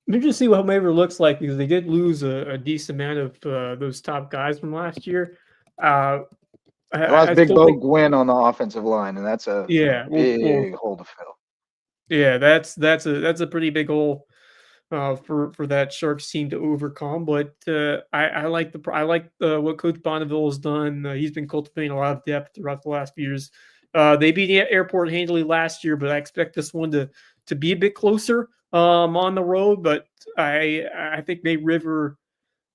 Maybe just see what Maver looks like because they did lose a decent amount of those top guys from last year. Uh, They lost I Big still Bo think, Gwynn on the offensive line, and that's a yeah, big hole to fill. yeah, that's a pretty big hole for that Sharks team to overcome. But I like what Coach Bonneville has done. He's been cultivating a lot of depth throughout the last few years. They beat the Airport handily last year, but I expect this one to be a bit closer on the road. But I think May River,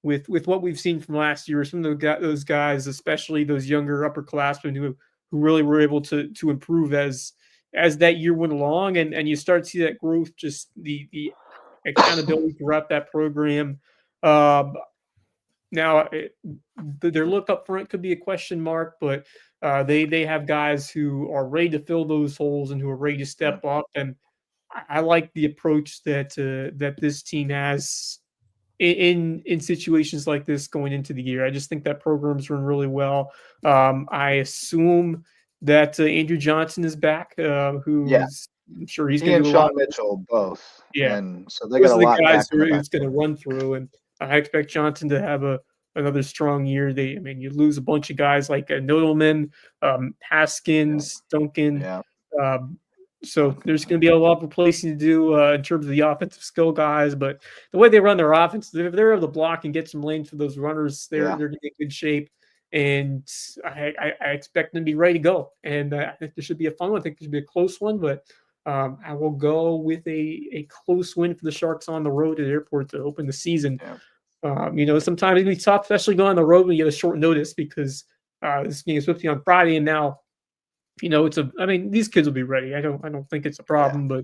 with what we've seen from last year, some of those guys, especially those younger upperclassmen who really were able to improve as that year went along, and you start to see that growth, just the accountability throughout that program. Um, Now, their look up front could be a question mark, but they have guys who are ready to fill those holes and who are ready to step up. And I like the approach that this team has in situations like this going into the year. I just think that program's run really well. I assume that Andrew Johnson is back, Yeah, who's I'm sure he's he going to and do a lot. Sean Mitchell both, Yeah, and so they got those a are the lot guys back in the back. it's going to run through, and I expect Johnson to have another strong year. I mean, you lose a bunch of guys like Nodelman, Haskins, Duncan. Yeah, Um, so there's going to be a lot of replacing to do in terms of the offensive skill guys, but the way they run their offense, if they're able to block and get some lanes for those runners, they're going to be in good shape. And I expect them to be ready to go. And I think this should be a fun one. I think this should be a close one, but I will go with a close win for the Sharks on the road at the airport to open the season. yeah. Sometimes it can be tough, especially going on the road when you get a short notice because this game is supposed to be on Friday, and now I mean, these kids will be ready. I don't think it's a problem, but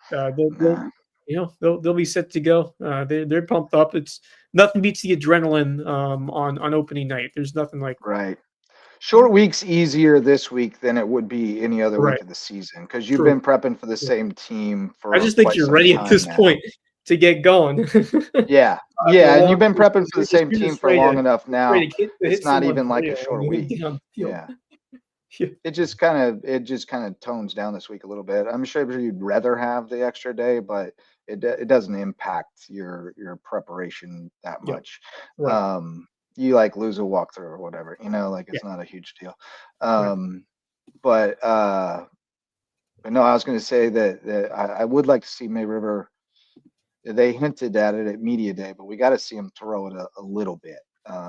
they'll be set to go. They're pumped up. It's nothing beats the adrenaline on opening night. There's nothing like Right. Short week's easier this week than it would be any other right. week of the season because you've True. been prepping for the same team I for just think quite you're some ready at time this now. point to get going. Yeah, After yeah, a and long you've been season, prepping for the same team for ready long to enough now. hit It's not someone even like a for short real and week. get on the field. Yeah. Yeah. It just kind of tones down this week a little bit. I'm sure you'd rather have the extra day, but it doesn't impact your preparation that Yep. much. Right. You like lose a walkthrough or whatever, like it's not a huge deal. But no, I was going to say that I would like to see May River. They hinted at it at media day, but we got to see them throw it a little bit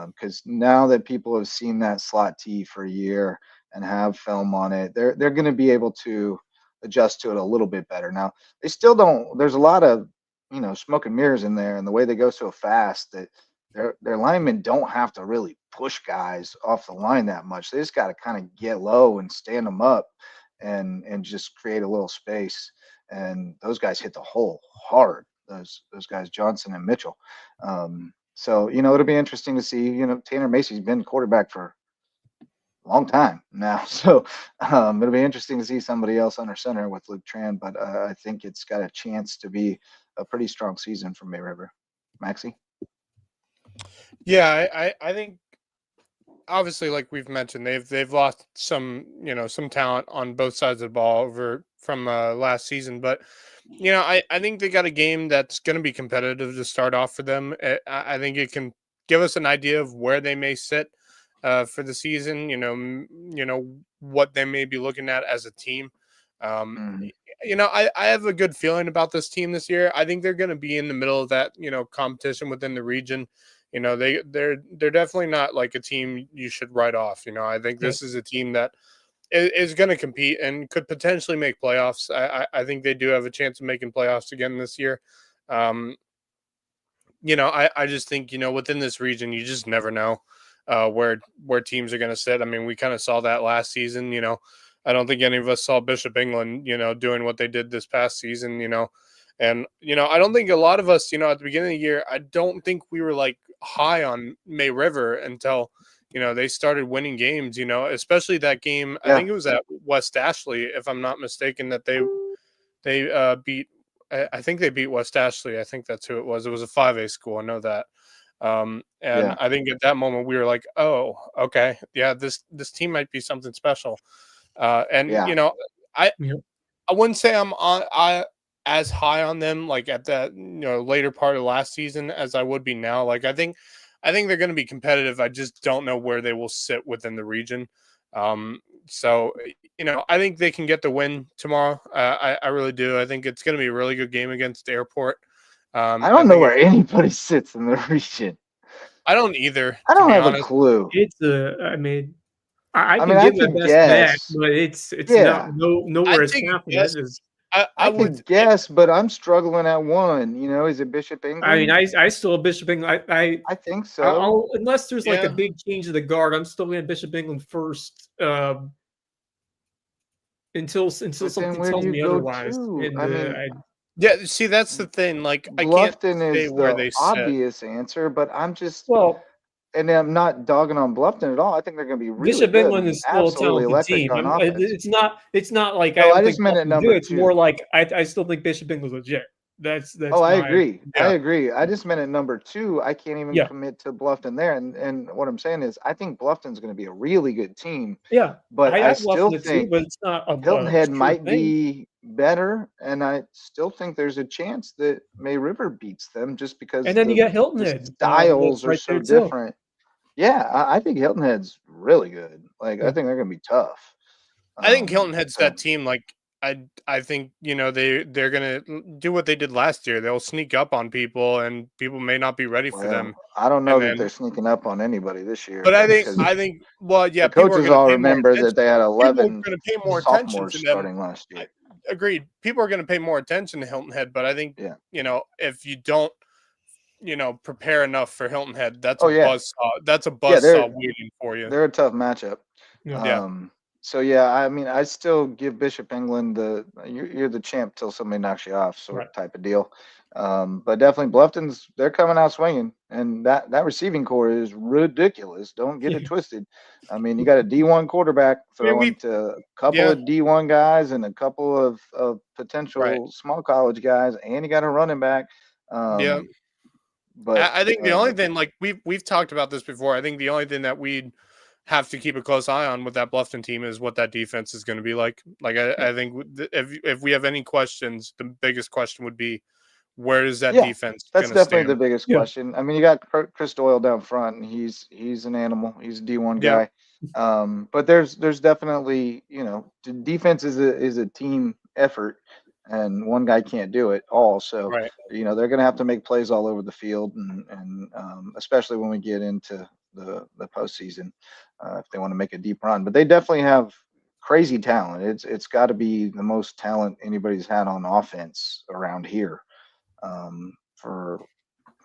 because now that people have seen that slot T for a year and have film on it, they're going to be able to adjust to it a little bit better. Now they still don't. There's a lot of smoke and mirrors in there, and the way they go so fast that their linemen don't have to really push guys off the line that much. They just got to kind of get low and stand them up and just create a little space. And those guys hit the hole hard. Those guys Johnson and Mitchell. So it'll be interesting to see. Tanner Macy's been quarterback for a long time now, so it'll be interesting to see somebody else under center with Luke Tran. But I think it's got a chance to be a pretty strong season for May River. Maxie? Yeah, I think obviously, like we've mentioned, they've lost some talent on both sides of the ball from last season, but I think they got a game that's going to be competitive to start off for them. I think it can give us an idea of where they may sit for the season. What they may be looking at as a team. I have a good feeling about this team this year. I think they're going to be in the middle of that competition within the region. They're definitely not like a team you should write off. I think this is a team that is going to compete and could potentially make playoffs. I think they do have a chance of making playoffs again this year. I just think, within this region, you just never know where teams are going to sit. I mean, we kind of saw that last season. I don't think any of us saw Bishop England, doing what they did this past season, and, I don't think a lot of us, at the beginning of the year, I don't think we were like high on May River until, they started winning games, especially that game. Yeah. I think it was at West Ashley, if I'm not mistaken, that they beat, I think they beat West Ashley. I think that's who it was. It was a 5A school. I know that. I think at that moment we were like, oh, okay. Yeah, this team might be something special. I I wouldn't say I as high on them like at that later part of last season as I would be now. Like I think they're going to be competitive. I just don't know where they will sit within the region. So I think they can get the win tomorrow. I really do. I think it's going to be a really good game against Airport. I don't know where anybody sits in the region. I don't either. I to don't be have a honest. clue. It's I mean, I I can mean, I give my could best back, guess. but it's Yeah. not nowhere I'd as take a confident guess. as. I could guess, but I'm struggling at one. Is it Bishop England? I mean, I still Bishop England. I think so. I'll unless there's like a Yeah. big change of the guard, I'm still in Bishop England first. Until something where do tells you me go otherwise. to? And I mean, yeah, see, that's the thing. Like, I can't Bluffton say is where the they sit. obvious answer, but I'm just well, and I'm not dogging on Bluffton at all. I think they're going to be really Bishop good. England is still a absolutely talented electric team. on offense. It's not like No, I I don't just think meant at Bluffton's number good. It's more 2. like I still think Bishop England's legit. That's Oh, I my agree. Yeah. I agree. I just meant at number 2. I can't even Yeah. commit to Bluffton there. And what I'm saying is, I think Bluffton's going to be a really good team. Yeah, But I have still Bluffton too, think but it's not a Hilton Head sure might thing. be better, and I still think there's a chance that May River beats them just because And then you got Hilton the Head. styles that's are right so there too. different. Yeah, I think Hilton Head's really good. Like, I Yeah. think they're going to be tough. I think Hilton Head's so- that team. Like, I think they're gonna do what they did last year. They'll sneak up on people, and people may not be ready for them. I don't know And that then- they're sneaking up on anybody this year. But I because think, well, yeah, the people are coaches gonna all pay more remember attention. that they had People 11 are gonna pay more attention sophomores to them. starting last year. Agreed. People are gonna pay more attention to Hilton Head, but I think Yeah. if you don't prepare enough for Hilton Head, that's Oh, a yeah. buzzsaw. That's a Yeah, buzzsaw waiting for you. They're a tough matchup. Yeah. So yeah, I mean, I still give Bishop England you're the champ till somebody knocks you off, sort of type of deal. But definitely Bluffton's they're coming out swinging, and that receiving core is ridiculous. Don't get it twisted. I mean, you got a D1 quarterback throwing to a couple of D1 guys and a couple of potential small college guys, and you got a running back. Yeah. But I think the only thing, like we've talked about this before, I think the only thing that we'd have to keep a close eye on with that Bluffton team is what that defense is going to be like. Like I think if we have any questions, the biggest question would be, where is that defense? That's definitely the biggest Yeah. question. I mean, you got Chris Doyle down front, and he's an animal. He's a D1 guy. But there's definitely the defense is a team effort, and one guy can't do it all. So they're going to have to make plays all over the field, and especially when we get into the postseason, if they want to make a deep run. But they definitely have crazy talent. It's got to be the most talent anybody's had on offense around here. For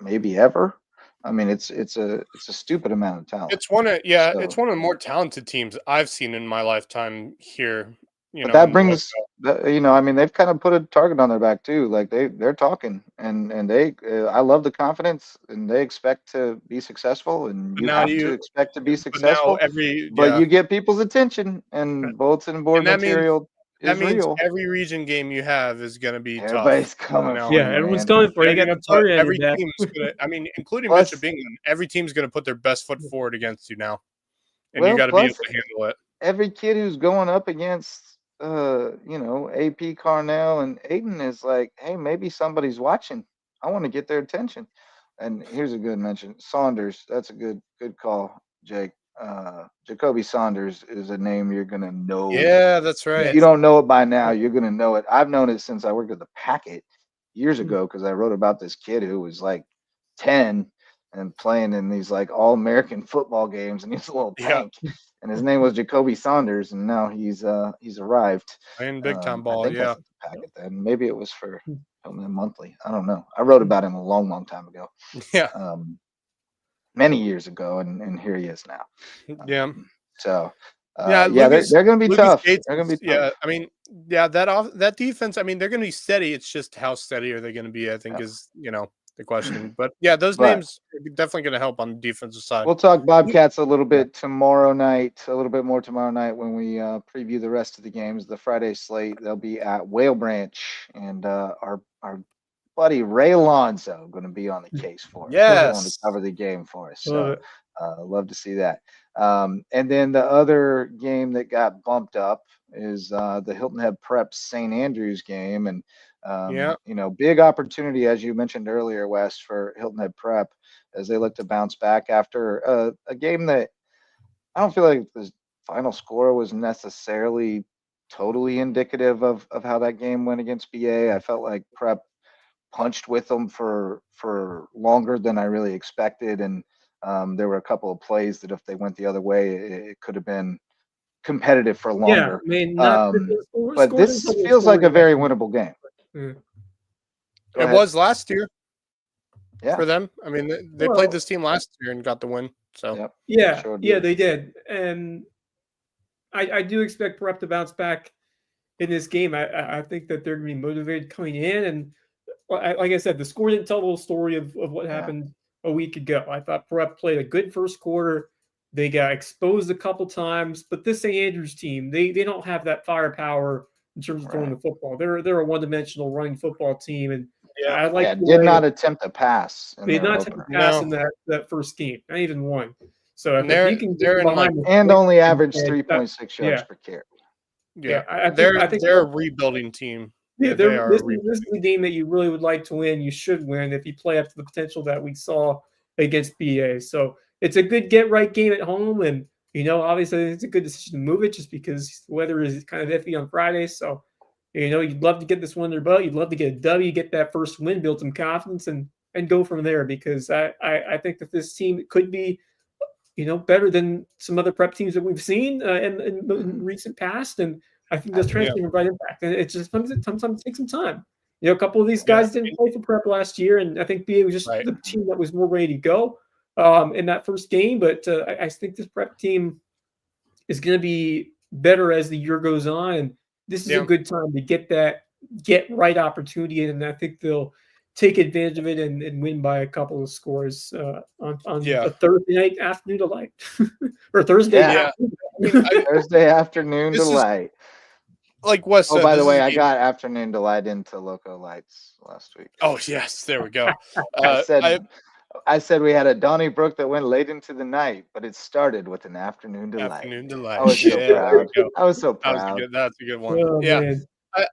maybe ever. I mean, it's a stupid amount of talent. It's one of the more talented teams I've seen in my lifetime here. But that brings I mean, they've kind of put a target on their back too. Like they're talking, and they I love the confidence, and they expect to be successful, and you have to expect to be successful. But you get people's attention, and bulletin board material. That means real. every region game you have is going to be Everybody's tough. coming for Yeah, you, everyone's man. coming for you. You got the target on every your back. team's going to, I mean, including Plus- Bishop England, every team's going to put their best foot forward against you now. And Well, you got to be able plus- to handle it. Every kid who's going up against AP Carnell and Aiden is like, hey, maybe somebody's watching. I want to get their attention. And here's a good mention. Saunders, that's a good call, Jake. Jacoby Saunders is a name you're gonna know. Yeah, that's right. If you don't know it by now, you're gonna know it. I've known it since I worked at the Packet years ago, because I wrote about this kid who was like 10 and playing in these like all-American football games, and he's a little tank. And his name was Jacoby Saunders, and now he's arrived. Playing big time I ball, think yeah. that's at the Packet then. Maybe it was for monthly. I don't know. I wrote about him a long time ago. Yeah. Many years ago, and here he is now. Yeah. So Lucas, they're going to be Lucas tough. Gates They're going to be yeah, tough. I mean, yeah, that defense, I mean, they're going to be steady. It's just how steady are they going to be, I think is, the question. But yeah, those names are definitely going to help on the defensive side. We'll talk Bobcats a little bit tomorrow night, a little bit more tomorrow night when we preview the rest of the games. The Friday slate, they'll be at Whale Branch, and our buddy Ray Alonso going to be on the case for us. Yes. Going to cover the game for us. So love to see that. And then the other game that got bumped up is the Hilton Head Prep St. Andrews game. And, Yeah. big opportunity, as you mentioned earlier, Wes, for Hilton Head Prep as they look to bounce back after a game that I don't feel like the final score was necessarily totally indicative of how that game went against BA. I felt like Prep punched with them for longer than I really expected, and there were a couple of plays that if they went the other way, it could have been competitive for Yeah, longer. I mean, not But this feels like a very winnable game. Yeah. Go It ahead. was last year Yeah. for them. I mean, they Well- played this team last year and got the win. So Yep. Yeah, Sure yeah, did. they did, and I do expect Prep to bounce back in this game. I think that they're going to be motivated coming in, and like I said, the score didn't tell the whole story of what happened a week ago. I thought Prep played a good first quarter. They got exposed a couple times, but this St. Andrews team, they don't have that firepower in terms of throwing the football. They're a one-dimensional running football team, and I like the did way not attempt a pass in they did their not take a opener. pass No. in that first game, not even one. So if They're- you can they're get in, behind the And sticks only averaged and 3.6 yards yeah. per carry. yeah, I they're think a rebuilding team. Yeah, They are a this rebuilding. is the game that you really would like to win. You should win if you play up to the potential that we saw against BA. So it's a good get right game at home, and obviously it's a good decision to move it just because the weather is kind of iffy on Friday. So you'd love to get this one in their butt. You'd love to get a W, get that first win, build some confidence, and go from there. Because I think that this team could be better than some other prep teams that we've seen in recent past. And I think those transfers can provide impact. And it's just sometimes it takes some time. A couple of these guys didn't play for prep last year, and I think BA was just the team that was more ready to go in that first game. But I think this prep team is going to be better as the year goes on. And this is a good time to get that right opportunity, and I think they'll take advantage of it and win by a couple of scores on a Thursday night afternoon delight or Thursday afternoon. Thursday afternoon delight. Like Wes said, by the way, I got afternoon delight into Loco Lights last week. Oh yes, there we go. I said we had a Donnybrook that went late into the night, but it started with an afternoon delight. Afternoon delight. I was so proud. I was so proud. That's a good one. Oh, yeah. Man.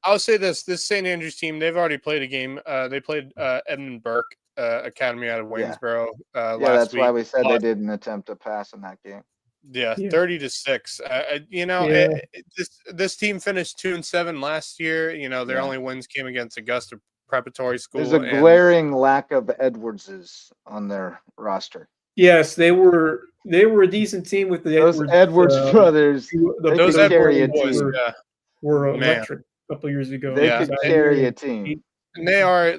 I'll say this St. Andrews team, they've already played a game. They played Edmund Burke Academy out of Waynesboro last week. That's why we said they didn't attempt a pass in that game. Yeah, 30-6. This team finished 2-7 last year. Their only wins came against Augusta Preparatory School. There's a glaring lack of Edwardses on their roster. Yes, they were a decent team with the Edwards brothers. Those Edwards boys were electric a couple years ago. They could carry a team. And they're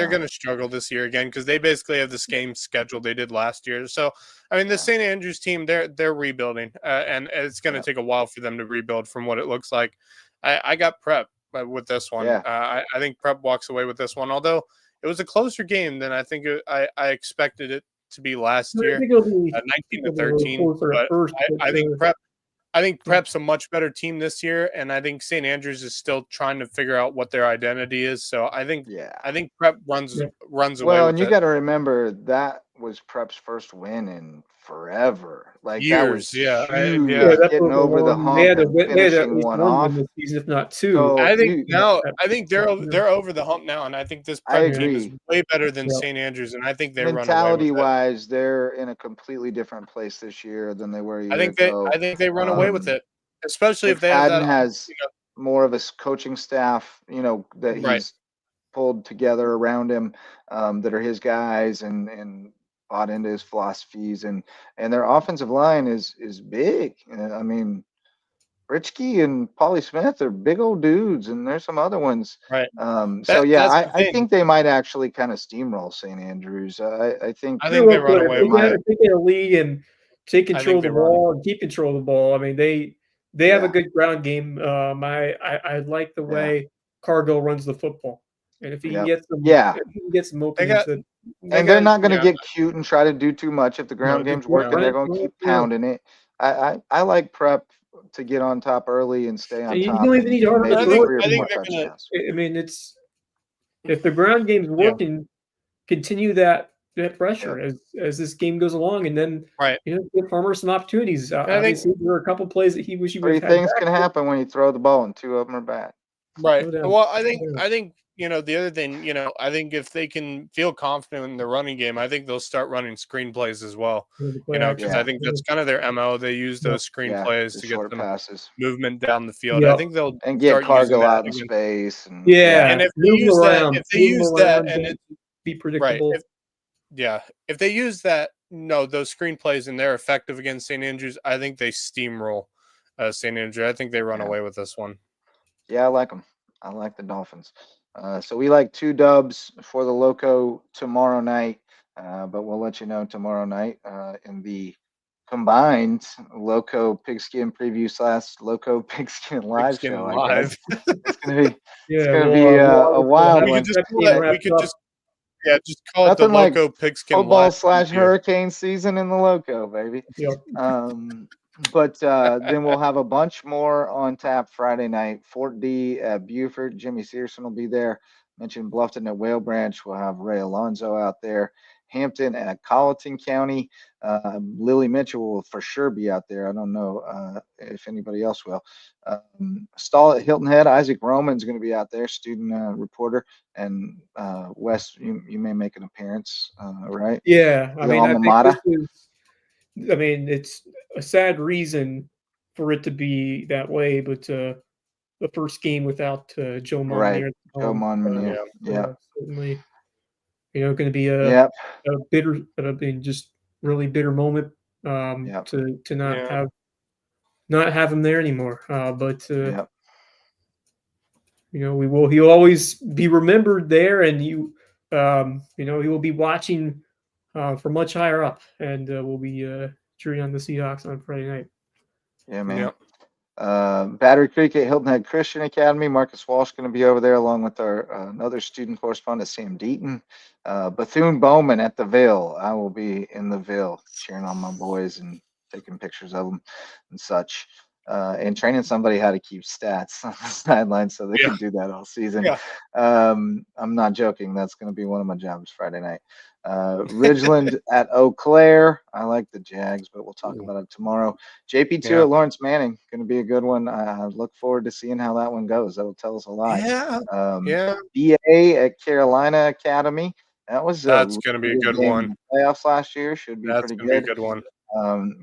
going to struggle this year again because they basically have the same schedule they did last year. So I mean, the St. Andrews team, they're rebuilding, and it's going to take a while for them to rebuild from what it looks like. I got Prep with this one. I think Prep walks away with this one, although it was a closer game than I think I expected it to be last year, 19-13. But I think Prep's a much better team this year, and I think St. Andrews is still trying to figure out what their identity is. So I think Prep runs away. Well, and you got to remember that was Prep's first win in forever. Like years, that was huge, getting over the hump and finishing one off. This season, if not two. So I think they're over the hump now, and I think this Prep team is way better than St. Andrews, and I think they mentality-wise, they're in a completely different place this year than they were a year ago. I think they run away with it, especially if they have that. Has more of a coaching staff, that he's pulled together around him, that are his guys and bought into his philosophies, and their offensive line is big. I mean, Richke and Paulie Smith are big old dudes, and there's some other ones. Right. I think they might actually kind of steamroll St. Andrews. I think they run away. If they get a lead and take control of the ball and keep control of the ball, I mean, they have a good ground game. I like the way Cargill runs the football, and if he can get some openings, and they're not going to get cute and try to do too much. If the ground game's working, they're going to keep pounding it. I like Prep to get on top early and stay on top. You don't even need to I mean, it's if the ground game's working, continue that that pressure as this game goes along, and then Right. give Farmer some opportunities. I think- Obviously, there were a couple plays that he wish he would Three have had things back. can happen when you throw the ball and 2 of them are bad. Right. No doubt. Well, I think the other thing, I think if they can feel confident in the running game, I think they'll start running screen plays as well. Because I think that's kind of their MO. They use those screen plays the to get short some passes movement down the field. Yep. I think they'll and get start using Cargill that out in against- space. And Yeah, and if they move use around, that, and don't it be predictable. if they use that, those screen plays and they're effective against St. Andrews, I think they steamroll St. Andrews. I think they run away with this one. Yeah, I like them. I like the Dolphins. So we like 2 dubs for the Lowco tomorrow night, but we'll let you know tomorrow night in the combined Lowco Pigskin Preview / Lowco Pigskin Live Pigskin show. Live. I guess it's gonna be we'll a wild one. just call it the Nothing like Loco Pigskin Football Live / preview. hurricane season in the Loco, baby. Yep. But then we'll have a bunch more on tap Friday night. Fort D at Buford. Jimmy Searson will be there. Mentioned Bluffton at Whale Branch. We'll have Ray Alonso out there. Hampton at Colleton County. Lily Mitchell will for sure be out there. I don't know if anybody else will. Stall at Hilton Head. Isaac Roman's going to be out there, student reporter. And Wes, you may make an appearance, right? Yeah, I mean, alma it's a sad reason for it to be that way, but the first game without Joe Monmonier, Joe Monmonier, certainly, going to be a bitter, just really bitter moment to not have him there anymore. But he'll always be remembered there, and he will be watching from much higher up, and we'll be cheering on the Seahawks on Friday night. Yeah, man. Battery Creek at Hilton Head Christian Academy. Marcus Walsh going to be over there along with our another student correspondent, Sam Deaton. Bethune Bowman at the Ville. I will be in the Ville cheering on my boys and taking pictures of them and such. And training somebody how to keep stats on the sideline so they can do that all season. I'm not joking. That's going to be one of my jobs Friday night. Ridgeland at Eau Claire. I like the Jags, but we'll talk about it tomorrow. JP2 at Lawrence Manning. Going to be a good one. I look forward to seeing how that one goes. That'll tell us a lot. BA at Carolina Academy. That's going to be a good one. Playoffs last year should be pretty good. Be a good one.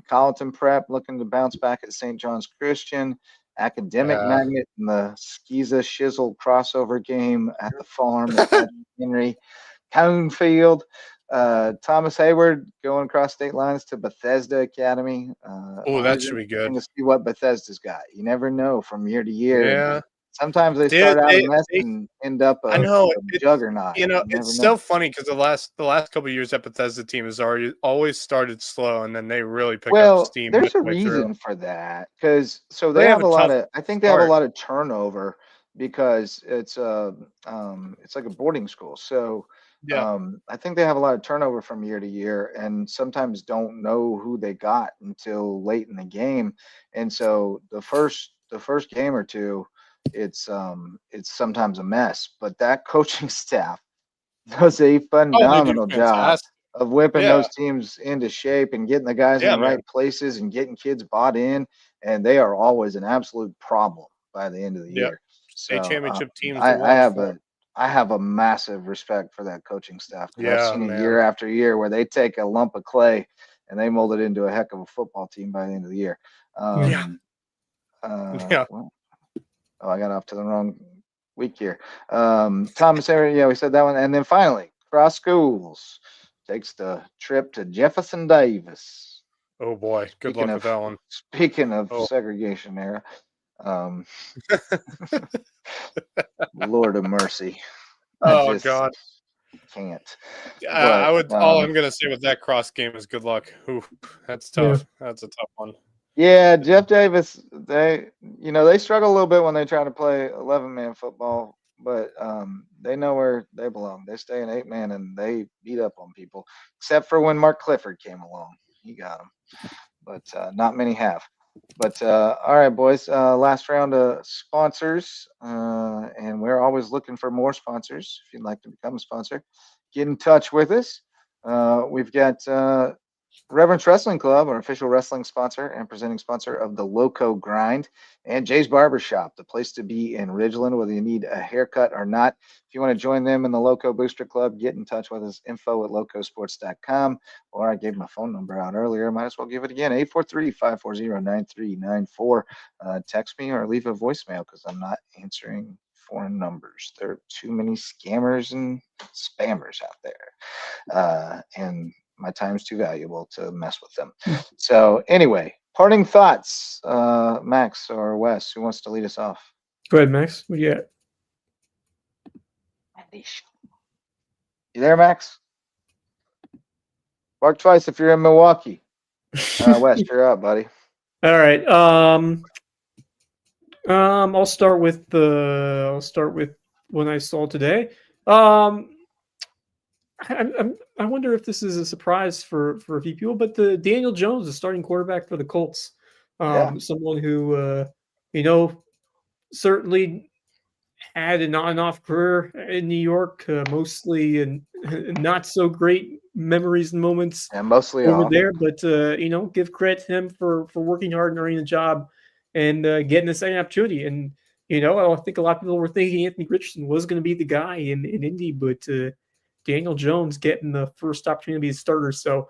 Colleton Prep looking to bounce back at St. John's Christian. Academic Magnet in the Skeeza Shizzle crossover game at the farm at Patrick Henry. Conefield. Thomas Hayward going across state lines to Bethesda Academy. That should be good. To see what Bethesda's got. You never know from year to year. Yeah. Sometimes they start out a mess and end up a juggernaut. It's so funny because the last couple of years that Bethesda team has always started slow, and then they really pick up steam. There's a reason for that because they have a lot of. I think they have a lot of turnover because it's like a boarding school. So I think they have a lot of turnover from year to year, and sometimes don't know who they got until late in the game, and so the first game or two. It's sometimes a mess, but that coaching staff does a phenomenal job of whipping those teams into shape and getting the guys in the right places and getting kids bought in, and they are always an absolute problem by the end of the year. State championship teams. I have a massive respect for that coaching staff. I've seen it year after year where they take a lump of clay and they mold it into a heck of a football team by the end of the year. Oh, I got off to the wrong week here. Thomas area, we said that one. And then finally, Cross Schools takes the trip to Jefferson Davis. Oh, boy. Good luck with that one. Speaking of segregation era, Lord of mercy. God. Can't. All I'm going to say with that cross game is good luck. Ooh, that's tough. That's a tough one. Yeah, Jeff Davis, they struggle a little bit when they try to play 11-man football, but they know where they belong. They stay in 8-man, and they beat up on people, except for when Mark Clifford came along. He got them, but not many have. But all right, boys, last round of sponsors, and we're always looking for more sponsors. If you'd like to become a sponsor, get in touch with us. We've got Reverence Wrestling Club, our official wrestling sponsor and presenting sponsor of the Lowco Grind, and Jay's Barbershop, the place to be in Ridgeland, whether you need a haircut or not. If you want to join them in the Lowco Booster Club, get in touch with us, info@LowcoSports.com, or I gave my phone number out earlier. Might as well give it again, 843-540-9394. Text me or leave a voicemail because I'm not answering foreign numbers. There are too many scammers and spammers out there. And my time's too valuable to mess with them. So anyway, parting thoughts, Max or Wes, who wants to lead us off? Go ahead, Max. What do you got? You there, Max? Bark twice if you're in Milwaukee. Wes, you're up, buddy. All right. I'll start with what I saw today. I wonder if this is a surprise for a few people, but the Daniel Jones, the starting quarterback for the Colts, someone who certainly had an on-off career in New York, mostly and not so great memories and moments mostly over off there. But give credit to him for working hard and earning a job and getting the second opportunity. And I think a lot of people were thinking Anthony Richardson was going to be the guy in Indy, but Daniel Jones getting the first opportunity to be a starter. So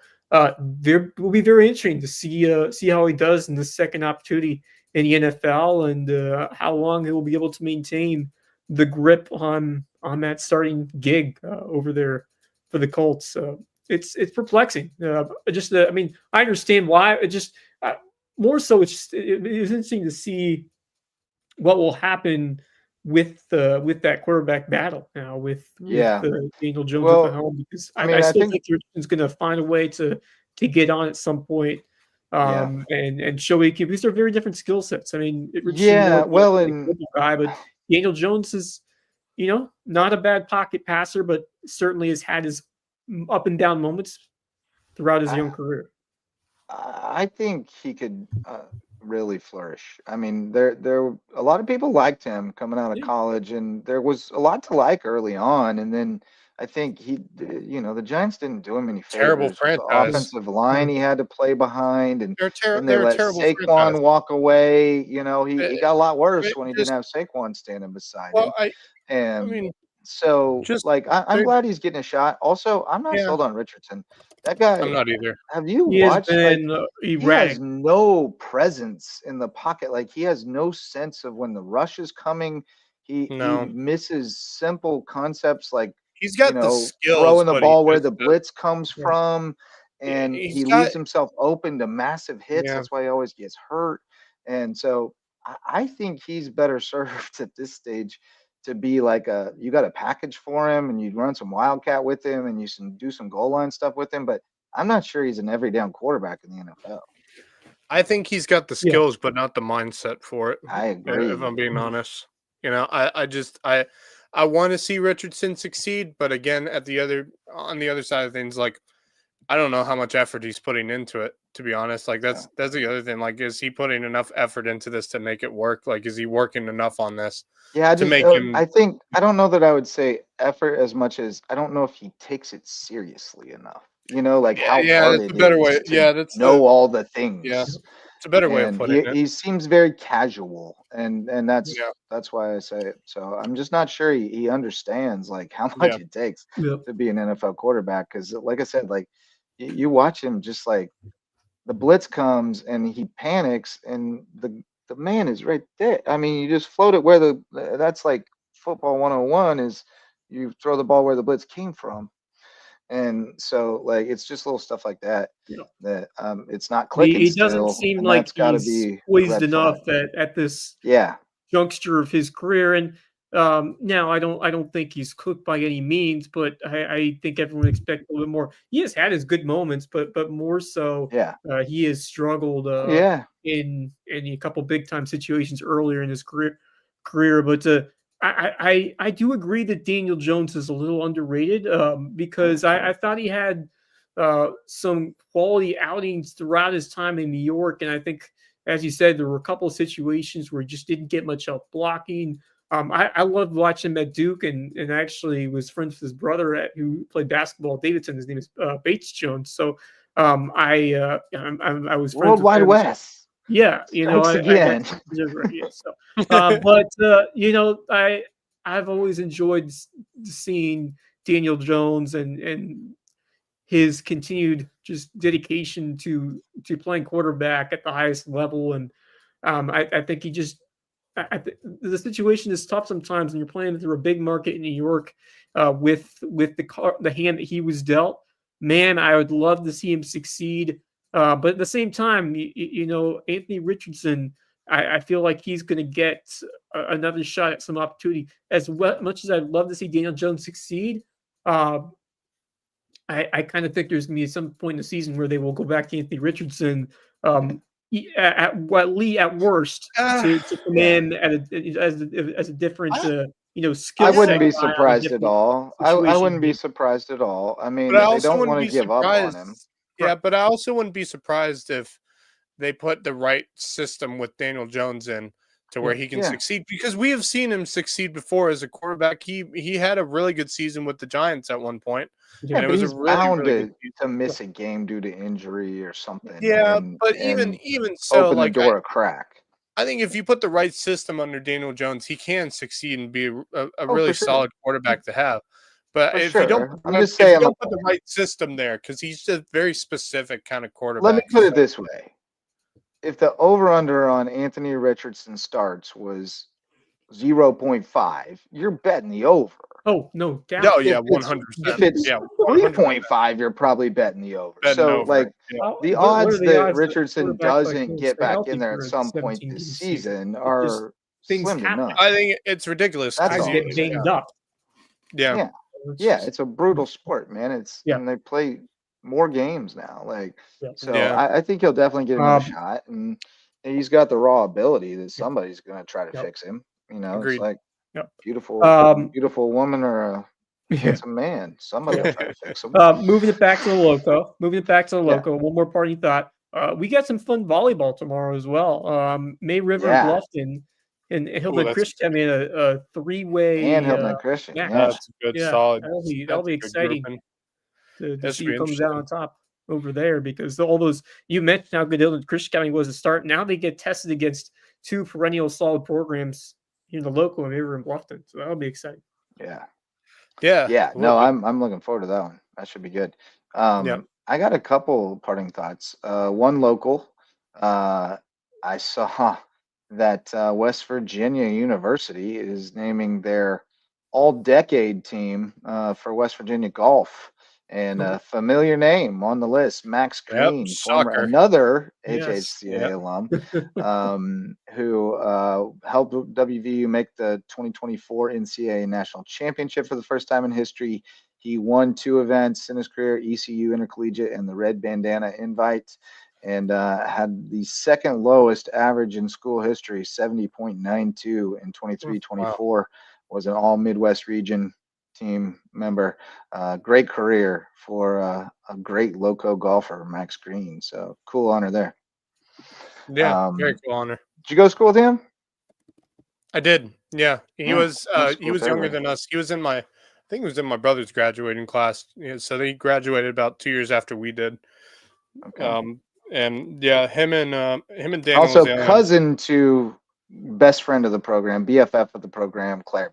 there will be very interesting to see how he does in the second opportunity in the NFL and how long he will be able to maintain the grip on that starting gig over there for the Colts. It's perplexing. I understand why. It just more so. It's interesting to see what will happen with that quarterback battle now with Daniel Jones at the helm, because I still think Richardson's going to find a way to get on at some point and show he can, because they're very different skill sets. I mean, Richardson guy, but Daniel Jones is not a bad pocket passer, but certainly has had his up and down moments throughout his young career. I think he could really flourish. I mean, there a lot of people liked him coming out of college, and there was a lot to like early on. And then I think the Giants didn't do him any favors. Terrible franchise. The offensive line he had to play behind, and they let Saquon franchise. walk away. He got a lot worse when he didn't have Saquon standing beside him. I'm glad he's getting a shot. Also, I'm not sold on Richardson. That guy, I'm not either. Have you watched? He has no presence in the pocket. Like, he has no sense of when the rush is coming. He misses simple concepts like he's got the skills, throwing the ball where the blitz comes from, and he leaves himself open to massive hits. That's why he always gets hurt. And so I think he's better served at this stage to be like you got a package for him and you run some wildcat with him and you can do some goal line stuff with him, but I'm not sure he's an every down quarterback in the NFL. I think he's got the skills, but not the mindset for it. I agree. If I'm being honest, I want to see Richardson succeed, but again, on the other side of things, like, I don't know how much effort he's putting into it, to be honest. Like, that's the other thing. Like, is he putting enough effort into this to make it work? Like, is he working enough on this? Yeah, I don't know that I would say effort as much as I don't know if he takes it seriously enough. How hard it is to know all the things. Yeah, it's a better way of putting it. He seems very casual, and that's why I say it. So I'm just not sure he understands like how much it takes to be an NFL quarterback. Because like I said, like you watch him, just like the blitz comes and he panics, and the man is right there. I mean, you just float it where that's like football 101 is you throw the ball where the blitz came from. And so, like, it's just little stuff like that that it's not clicking. He doesn't seem like he's poised enough at this juncture of his career. And now I don't think he's cooked by any means, but I think everyone expects a little bit more. He has had his good moments, but more so, he has struggled in a couple big time situations earlier in his career. But I do agree that Daniel Jones is a little underrated because I thought he had some quality outings throughout his time in New York. And I think, as you said, there were a couple of situations where he just didn't get much help blocking. I loved watching him at Duke, and actually was friends with his brother who played basketball at Davidson. His name is Bates Jones. So I was friends World with Wide him. West. Yeah, Strikes I again. got yeah. So, I've always enjoyed seeing Daniel Jones and his continued just dedication to playing quarterback at the highest level, and I think he just the situation is tough sometimes when you're playing through a big market in New York with the hand that he was dealt. Man, I would love to see him succeed. But at the same time, Anthony Richardson, I feel like he's going to get another shot at some opportunity. Much as I'd love to see Daniel Jones succeed, uh, I kind of think there's going to be some point in the season where they will go back to Anthony Richardson at worst to come in as a different skill I set wouldn't be guy on a surprised at different all. I situation. wouldn't be surprised at all. I mean, But I they also don't wouldn't want to be give up on him. surprised. Yeah, but I also wouldn't be surprised if they put the right system with Daniel Jones in to where he can succeed, because we have seen him succeed before as a quarterback. He had a really good season with the Giants at one point. Yeah, and it but was he's a really, bound really good to miss a game due to injury or something. Yeah, and, but and even so, open the like door a crack. I think if you put the right system under Daniel Jones, he can succeed and be a Oh, really for sure. solid quarterback to have. But For if you don't, sure. put I'm the, just if you saying. don't put the right system there, because he's just very specific kind of quarterback. Let me put it so- this way: if the over/under on Anthony Richardson starts was 0.5, you're betting the over. Oh, no doubt. No, yeah, If it's- 100%. If it's Yeah, 3.5, you're probably betting the over. Betting So, over. like, Yeah. the What are odds the that odds that Richardson quarterback like doesn't him get stay back healthy in there for at a some point 17 this game season It just- are things slim to happen. none. I think it's ridiculous. That's Guys all. get banged up. Yeah. Yeah. It's Yeah, just- it's a brutal sport, man. And they play more games now. So Yeah. I think he'll definitely get another shot, and he's got the raw ability that somebody's going to try to fix him. Agreed. It's like Yep. beautiful woman or a handsome man. Somebody will try to fix him. Moving it back to the Lowco. Yeah. One more party thought. We got some fun volleyball tomorrow as well. May River and Bluffton and Hilton that's Christian having a three-way And Hilton Christian. match. Yeah. That's a good, Yeah, solid. that'll be that's a good exciting grouping. to That see should who be comes out on top over there, because all those, you mentioned how good Hilton Christian County was to start. Now they get tested against two perennial solid programs in the Lowco and May River and Bluffton. So that'll be exciting. Yeah. Yeah. Yeah. it No, would be. I'm looking forward to that one. That should be good. Yeah. I got a couple parting thoughts. One local. I saw that West Virginia University is naming their all-decade team for West Virginia golf, and a familiar name on the list, Max Yep, Green, sucker. another Yes. HHCA alum, who helped WVU make the 2024 NCAA National Championship for the first time in history. He won 2 events in his career, ECU Intercollegiate and the Red Bandana Invite, and had the second lowest average in school history, 70.92 in 23-24. Was an all Midwest region team member. Great career for a great Lowco golfer, Max Green. So cool honor there. Yeah, very cool honor. Did you go to school with him? I did. Yeah, he was school younger fairway. than us. He was in my, I think it was in my brother's graduating class. Yeah, so he graduated about 2 years after we did. Okay. And yeah, him and Daniel Also was cousin to best friend of the program, BFF of the program, Claire.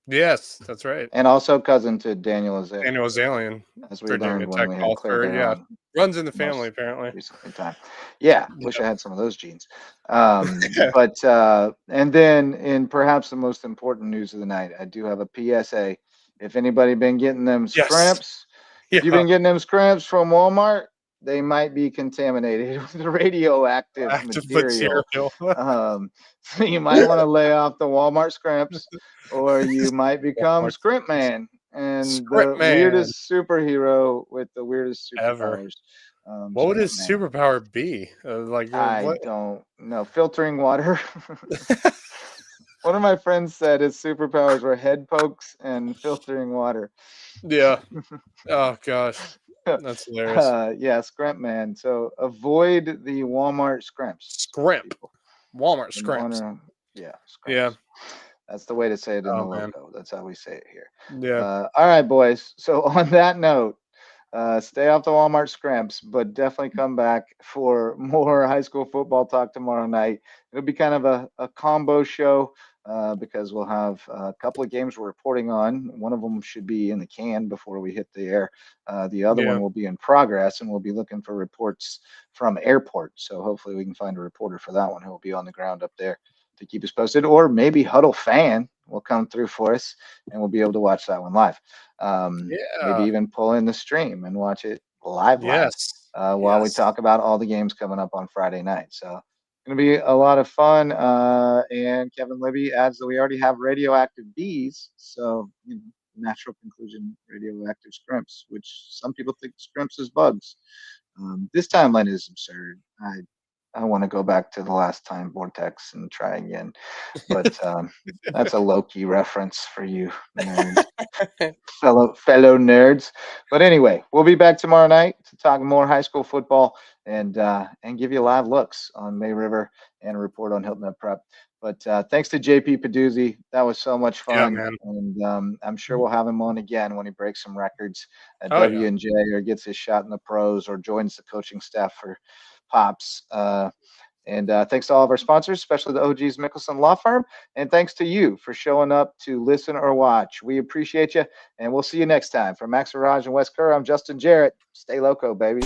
Yes, that's right. And also cousin to Daniel Azalea. Daniel was alien. As we Virginia learned when Tech we had Claire golfer. Bear Yeah, on runs in the most family apparently. recently time. Yeah, wish I had some of those genes. But and then in perhaps the most important news of the night, I do have a PSA. If anybody been getting them scrimps, if you've been getting them scrimps from Walmart, they might be contaminated with radioactive material. So you might want to lay off the Walmart scrimps, or you might become Scrimp Man, and Scrimp the Man. weirdest superhero with the weirdest Ever. superpowers. What would his Scrimp Man. superpower be? I What? don't know. Filtering water. One of my friends said his superpowers were head pokes and filtering water. Yeah. Oh gosh, that's hilarious. Yeah, Scrimp Man. So avoid the Walmart scrimps. Scrimp. Walmart In scrimps. honor Yeah. Yeah. That's the way to say it in the man. Lowco. That's how we say it here. Yeah. All right, boys. So on that note, stay off the Walmart scrimps, but definitely come back for more high school football talk tomorrow night. It'll be kind of a combo show because we'll have a couple of games we're reporting on. One of them should be in the can before we hit the air. The other one will be in progress, and we'll be looking for reports from airport. So hopefully we can find a reporter for that one who will be on the ground up there to keep us posted, or maybe Huddle Fan will come through for us and we'll be able to watch that one live. Maybe even pull in the stream and watch it live while we talk about all the games coming up on Friday night. So it's going to be a lot of fun. And Kevin Libby adds that we already have radioactive bees. So, natural conclusion, radioactive scrimps, which some people think scrimps is bugs. This timeline is absurd. I want to go back to the last time vortex and try again, but that's a Loki reference for you nerds, fellow nerds. But anyway, we'll be back tomorrow night to talk more high school football and give you live looks on May River and a report on Hilton Head Prep. But thanks to JP Peduzzi. That was so much fun. Yeah, man. And I'm sure we'll have him on again when he breaks some records at W&J or gets his shot in the pros or joins the coaching staff for Pops. And thanks to all of our sponsors, especially the OG's Mickelson Law Firm. And thanks to you for showing up to listen or watch. We appreciate you. And we'll see you next time. From Max Raj and Wes Kerr, I'm Justin Jarrett. Stay loco, baby.